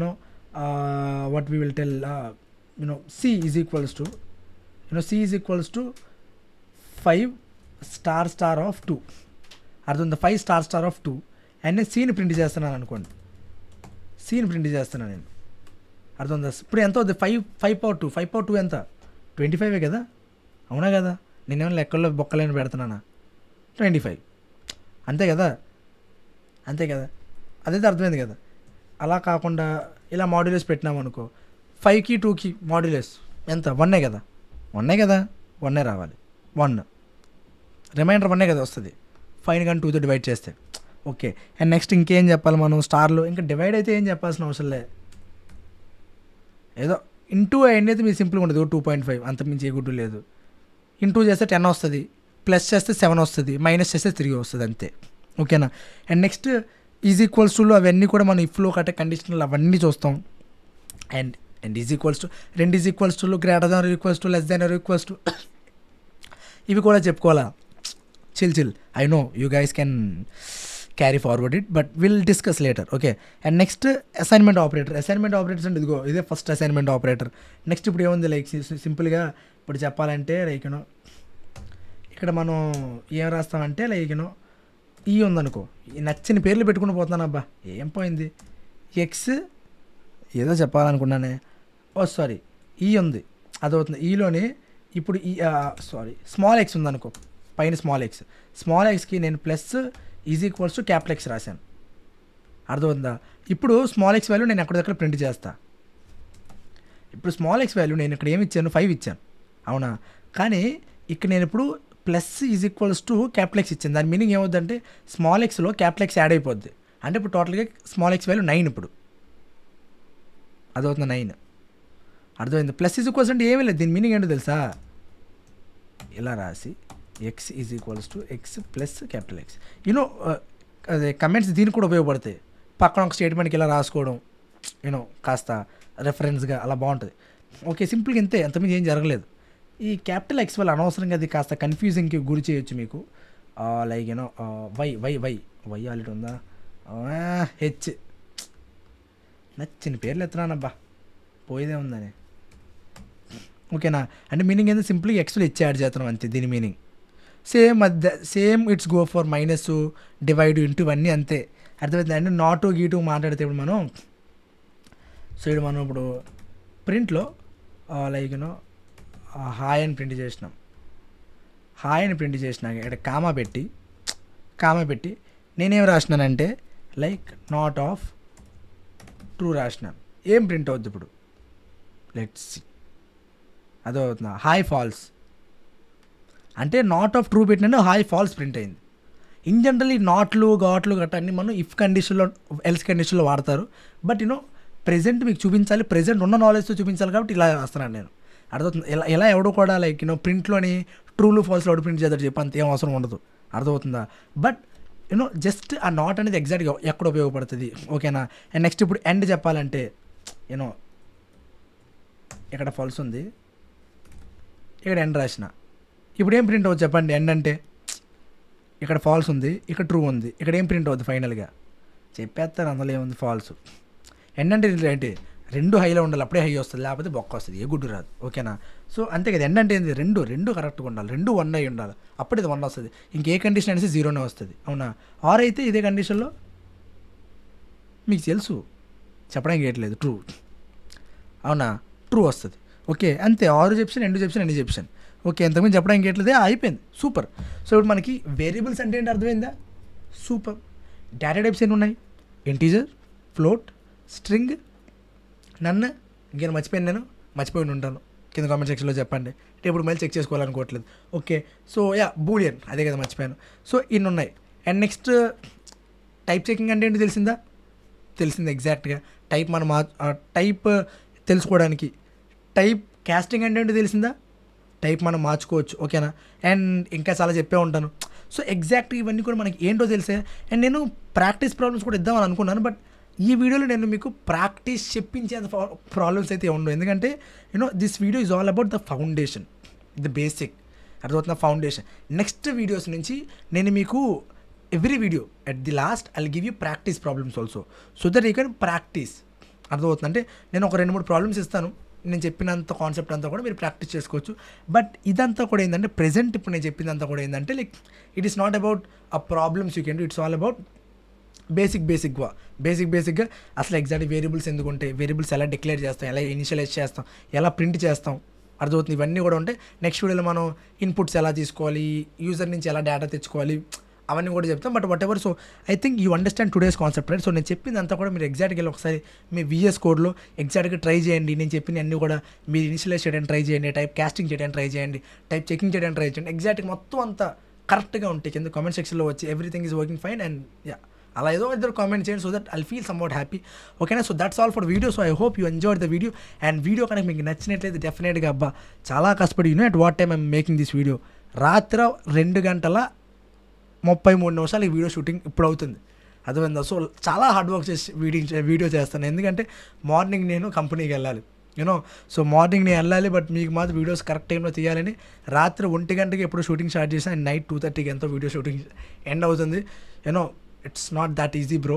what we will tell c is equals to c is equals to 5 star of 2. అర్థం? 5 స్టార్ ఆఫ్ 2 అండ్ నేను సీని ప్రింట్ చేస్తున్నాను అనుకోండి, సీని ప్రింట్ చేస్తున్నాను నేను. అర్థం? ఇప్పుడు ఎంత అవుతుంది? 5 పవర్ 2, 5 పవర్ 2 ఎంత? 25 కదా? అవునా కదా? నేనేమో లెక్కల్లో బొక్కలేని పెడుతున్నానా? 25 అంతే కదా? అంతే కదా? అదైతే అర్థమైంది కదా? అలా కాకుండా ఇలా మాడ్యులస్ పెట్టినామనుకో, 5కి 2కి మాడ్యులస్ ఎంత? 1 కదా? 1 కదా? 1 రావాలి, 1 రిమైండర్ 1 కదా వస్తుంది. 5 కానీ 2తో డివైడ్ చేస్తే ఓకే. అండ్ నెక్స్ట్ ఇంకేం చెప్పాలి మనం? స్టార్లో ఇంకా డివైడ్ అయితే ఏం చెప్పాల్సిన అవసరం లే, ఏదో ఇంటూ అయ్యింది అయితే మీరు సింపుల్గా ఉంటుంది, 2.5 అంతకుమించి ఏ గుడ్డు లేదు. ఇంటూ చేస్తే 10 వస్తుంది, ప్లస్ చేస్తే 7 వస్తుంది, మైనస్ చేస్తే 3 వస్తుంది, అంతే. ఓకేనా? అండ్ నెక్స్ట్ ఈజ్ ఈక్వల్స్ టులో అవన్నీ కూడా మనం ఇఫ్లో కట్టే కండిషనల్ అవన్నీ చూస్తాం. అండ్ ఈజ్ ఈక్వల్స్ టు, రెండు is equals to, greater than equals to, less than equals to, ఇవి కూడా చెప్పుకోవాలా. Chill I know you guys can carry forward it, but will discuss later. Okay. And next assignment operator. Assignment operators అంటే ఇదే first assignment operator. Next ఇప్పుడు ఏముంది? Like సింపుల్గా ఇప్పుడు చెప్పాలంటే లైక్ ఇక్కడ మనం ఏం రాస్తామంటే లైక్ ఈ ఉందనుకో, ఈ నచ్చిన పేర్లు పెట్టుకుని పోతున్నాను. అబ్బా ఏం పోయింది? ఎక్స్ ఏదో చెప్పాలనుకున్నానే, సారీ, ఈ ఉంది, అదవుతుంది. ఈలోని ఇప్పుడు స్మాల్ ఎక్స్ ఉందనుకో, పైన స్మాల్ ఎక్స్కి నేను plus is equals to capital X రాశాను. అర్థమవుతుందా? ఇప్పుడు స్మాల్ ఎక్స్ వాల్యూ నేను ఎక్కడిదక్కడ ప్రింట్ చేస్తా. ఇప్పుడు స్మాల్ ఎక్స్ వాల్యూ నేను ఇక్కడ ఏమి ఇచ్చాను? 5 ఇచ్చాను, అవునా? కానీ ఇక్కడ నేను ఇప్పుడు plus is equals to capital X ఇచ్చాను. దాని మీనింగ్ ఏమవుతుందంటే స్మాల్ ఎక్స్లో క్యాపిటల్ ఎక్స్ యాడ్ అయిపోద్ది. అంటే ఇప్పుడు టోటల్గా స్మాల్ ఎక్స్ వాల్యూ 9. ఇప్పుడు అదవుతుంది 9. అర్థమైంది? ప్లస్ ఈజ్ ఈక్వల్స్ అంటే ఏమీ లేదు, దీని మీనింగ్ ఏంటో తెలుసా? ఇలా రాసి X is equals to X plus capital X. అదే కమెంట్స్ దీనికి కూడా ఉపయోగపడతాయి. పక్కన ఒక స్టేట్మెంట్కి ఇలా రాసుకోవడం కాస్త రెఫరెన్స్గా అలా బాగుంటుంది. ఓకే, సింపుల్గా ఇంతే, అంతమంది ఏం జరగలేదు. ఈ క్యాపిటల్ ఎక్స్ వల్ల అనవసరంగా అది కాస్త కన్ఫ్యూజింగ్కి గురి చేయొచ్చు మీకు. లైక్ వై ఆల్రెడీ ఉందా? హెచ్ నచ్చిన పేర్లు ఎత్తున్నానబ్బా, పోయేదే ఉందని. ఓకేనా? అంటే మీనింగ్ ఏంటంటే సింపుల్గా ఎక్స్లో హెచ్ యాడ్ చేస్తున్నాం అంతే, దీని meaning. Same it's go for minus, divide, into ఇవన్నీ అంతే. అర్థమవుతుంది? అంటే నాటు గీటు మాట్లాడితే ఇప్పుడు మనం ఇప్పుడు ప్రింట్లో లైక్ హాయ్ అని ప్రింట్ చేసినాం. హాయ్ అని ప్రింట్ చేసినాక ఇక్కడ కామా పెట్టి నేనేం రాసినానంటే లైక్ నాట్ ఆఫ్ ట్రూ రాసినాను. ఏం ప్రింట్ అవుద్ది ఇప్పుడు? Let's see. అదవుతుందా? హాయ్ ఫాల్స్ అంటే నాట్ ఆఫ్ ట్రూ పెట్టినా హాయ్ ఫాల్స్ ప్రింట్ అయింది. ఇన్ జనరల్ ఈ నాట్లు గాట్లు గట్ట అన్ని మనం ఇఫ్ కండిషన్లో, ఎల్స్ కండిషన్లో వాడతారు. బట్ ప్రెజెంట్ మీకు చూపించాలి, ప్రెజెంట్ ఉన్న నాలెడ్జ్తో చూపించాలి కాబట్టి ఇలా రాస్తున్నాను నేను. అర్థమవుతుంది. ఇలా ఎవడో కూడా లైక్ ప్రింట్లోని ట్రూలు ఫాల్స్లో ఎవడు ప్రింట్ చేద్దాడు చెప్పి అంత ఏం అవసరం ఉండదు. అర్థమవుతుందా? బట్ జస్ట్ ఆ నాట్ అనేది ఎగ్జాక్ట్గా ఎక్కడ ఉపయోగపడుతుంది, ఓకేనా. అండ్ నెక్స్ట్ ఇప్పుడు ఎండ్ చెప్పాలంటే ఇక్కడ ఫాల్స్ ఉంది, ఇక్కడ ఎండ్ రాసిన, ఇప్పుడు ఏం ప్రింట్ అవుతుంది చెప్పండి? ఎండ్ అంటే ఇక్కడ ఫాల్స్ ఉంది, ఇక్కడ ట్రూ ఉంది, ఇక్కడ ఏం ప్రింట్ అవుతుంది ఫైనల్గా? చెప్పేస్తారు అందులో ఏముంది ఫాల్స్. ఎండ్ అంటే ఏంటి? రెండు హైలో ఉండాలి, అప్పుడే హై వస్తుంది, లేకపోతే బొక్క వస్తుంది, ఏ గుడ్డు రాదు, ఓకేనా. సో అంతే కదా. ఎండ్ అంటే ఏంది? రెండు కరెక్ట్గా ఉండాలి, రెండు 1 అయి ఉండాలి, అప్పుడు ఇది 1 వస్తుంది. ఇంకే కండిషన్ అనేసి 0నే వస్తుంది, అవునా. ఆర్ అయితే ఇదే కండిషన్లో మీకు తెలుసు చెప్పడానికి ఏట్లేదు, ట్రూ, అవునా, ట్రూ వస్తుంది, ఓకే. అంతే. ఆరు చెప్షన్, ఎండు చెప్షన్, ఎన్ని చెప్షన్, ఓకే. ఎంతమంది చెప్పడానికి ఏట్లేదే, అయిపోయింది, సూపర్. సో ఇప్పుడు మనకి వేరియబుల్స్ అంటే ఏంటి అర్థమైందా? సూపర్. డేటా టైప్స్ ఎన్ని ఉన్నాయి? ఇంటీజర్, ఫ్లోట్, స్ట్రింగ్, నన్ను ఇంకేం మర్చిపోయాను, మర్చిపోయి ఉంటాను, కింద కామెంట్ సెక్షన్లో చెప్పండి. అంటే ఇప్పుడు మళ్ళీ చెక్ చేసుకోవాలనుకోవట్లేదు, ఓకే. సో బూలియన్, అదే కదా మర్చిపోయాను. సో ఇన్ని ఉన్నాయి. అండ్ నెక్స్ట్ టైప్ చెకింగ్ అంటే ఏంటి తెలిసిందా? తెలిసింది ఎగ్జాక్ట్గా. టైప్ మనం టైప్ తెలుసుకోవడానికి. టైప్ కాస్టింగ్ అంటే ఏంటి తెలిసిందా? టైప్ మనం మార్చుకోవచ్చు, ఓకేనా. అండ్ ఇంకా చాలా చెప్పే ఉంటాను. సో ఎగ్జాక్ట్గా ఇవన్నీ కూడా మనకి ఏంటో తెలిసే. అండ్ నేను ప్రాక్టీస్ ప్రాబ్లమ్స్ కూడా ఇద్దామని అనుకున్నాను, బట్ ఈ వీడియోలో నేను మీకు ప్రాక్టీస్ చెప్పించేంత ప్రాబ్లమ్స్ అయితే ఉండవు. ఎందుకంటే this video is all about the foundation, the basic. అర్థమవుతున్న ఫౌండేషన్. నెక్స్ట్ వీడియోస్ నుంచి నేను మీకు every video at the last I will give you practice problems also, so that you can practice. అర్థమవుతుంది. అంటే నేను ఒక 2-3 ప్రాబ్లమ్స్ ఇస్తాను, నేను చెప్పినంత కాన్సెప్ట్ అంతా కూడా మీరు ప్రాక్టీస్ చేసుకోవచ్చు. బట్ ఇదంతా కూడా ఏంటంటే ప్రెజెంట్ ఇప్పుడు నేను చెప్పిందంతా కూడా ఏంటంటే like it is not about ఆ problems you can do, it's all about బేసిక్గా అసలు ఎగ్జాక్ట్ వేరియబుల్స్ ఎందుకు ఉంటాయి, వేరియబుల్స్ ఎలా డిక్లేర్ చేస్తాం, ఎలా ఇనిషియలైజ్ చేస్తాం, ఎలా ప్రింట్ చేస్తాం, అర్థమవుతుంది. ఇవన్నీ కూడా ఉంటాయి. నెక్స్ట్ వీడియోలో మనం ఇన్పుట్స్ ఎలా తీసుకోవాలి, యూజర్ నుంచి ఎలా డేటా తెచ్చుకోవాలి, అవన్నీ కూడా చెప్తాం. But what ever. So I think you understand today's concept, right. So నేను చెప్పిందంతా కూడా మీరు ఎగ్జాక్ట్గా వెళ్ళి ఒకసారి మీ VS కోడ్లో ఎగ్జాక్ట్గా ట్రై చేయండి. నేను చెప్పిన అన్నీ కూడా మీరు ఇనిషియలైజ్ చేయడానికి ట్రై చేయండి, టైప్ కాస్టింగ్ చేయడానికి ట్రై చేయండి, టైప్ చెకింగ్ చేయడానికి ట్రై చేయండి. ఎగ్జాక్ట్గా మొత్తం అంతా కరెక్ట్గా ఉంటాయి. కింద కామెంట్ సెక్షన్లో వచ్చి everything is working fine. And అలా ఏదో ఇద్దరు కామెంట్ చేయండి, so that I'll feel somewhat happy, ఓకేనా. So that's all for video. So I hope you enjoyed the video. And video కనుక మీకు నచ్చినట్లయితే డెఫినెట్గా అబ్బా చాలా కష్టపడి at what time I'm making this video. రాత్రి 2 గంటల 33 నిమిషాలు ఈ వీడియో షూటింగ్ ఇప్పుడు అవుతుంది, అర్థమైందా. సో చాలా హార్డ్ వర్క్ చేసి వీడియో చేస్తాను, ఎందుకంటే మార్నింగ్ నేను కంపెనీకి వెళ్ళాలి, సో మార్నింగ్ నేను వెళ్ళాలి. బట్ మీకు మాత్రం వీడియోస్ కరెక్ట్ టైంలో తీయాలని రాత్రి 1 గంటకి ఎప్పుడు షూటింగ్ స్టార్ట్ చేసాను, అండ్ నైట్ 2:30కి ఎంతో వీడియో షూటింగ్ ఎండ్ అవుతుంది. It's not that easy bro.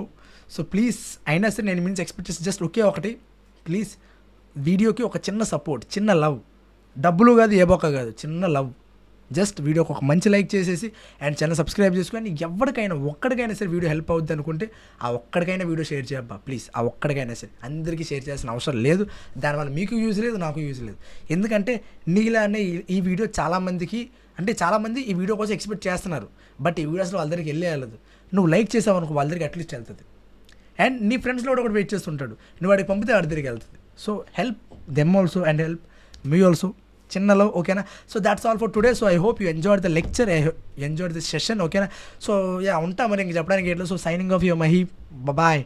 So please అయినా సరే నేను మీన్స్ ఎక్స్పెక్ట్ చేసి జస్ట్ ఒకే ఒకటి, ప్లీజ్ వీడియోకి ఒక చిన్న సపోర్ట్, చిన్న లవ్, డబ్బులు కాదు ఏ బొక్క కాదు, చిన్న లవ్. జస్ట్ వీడియోకి ఒక మంచి లైక్ చేసేసి అండ్ ఛానల్ సబ్స్క్రైబ్ చేసుకొని ఎవరికైనా ఒక్కడికైనా సరే వీడియో హెల్ప్ అవుద్ది అనుకుంటే ఆ ఒక్కడికైనా వీడియో షేర్ చేయబ్బా ప్లీజ్. ఆ ఒక్కడికైనా సరే, అందరికీ షేర్ చేయాల్సిన అవసరం లేదు. దానివల్ల మీకు యూజ్ లేదు, నాకు యూజ్ లేదు. ఎందుకంటే నీలానే ఈ వీడియో చాలామందికి, అంటే చాలామంది ఈ వీడియో కోసం ఎక్స్పెక్ట్ చేస్తున్నారు, బట్ ఈ వీడియోస్లో వాళ్ళ దగ్గరికి వెళ్ళలేదు. నువ్వు లైక్ చేసావు అనుకో వాళ్ళ దగ్గరికి అట్లీస్ట్ వెళ్తుంది. అండ్ నీ ఫ్రెండ్స్లో కూడా వెయిట్ చేస్తుంటాడు, నువ్వు వాడికి పంపితే వాడి దగ్గరికి వెళ్తుంది. So help them also and help me also, చిన్నలో, ఓకేనా. So that's all for today. So I hope you enjoyed the lecture, I enjoyed this session, ఓకేనా. సో ఉంటా మరి ఇంక చెప్పడానికి ఏంటో. So signing off your Mahi, bye.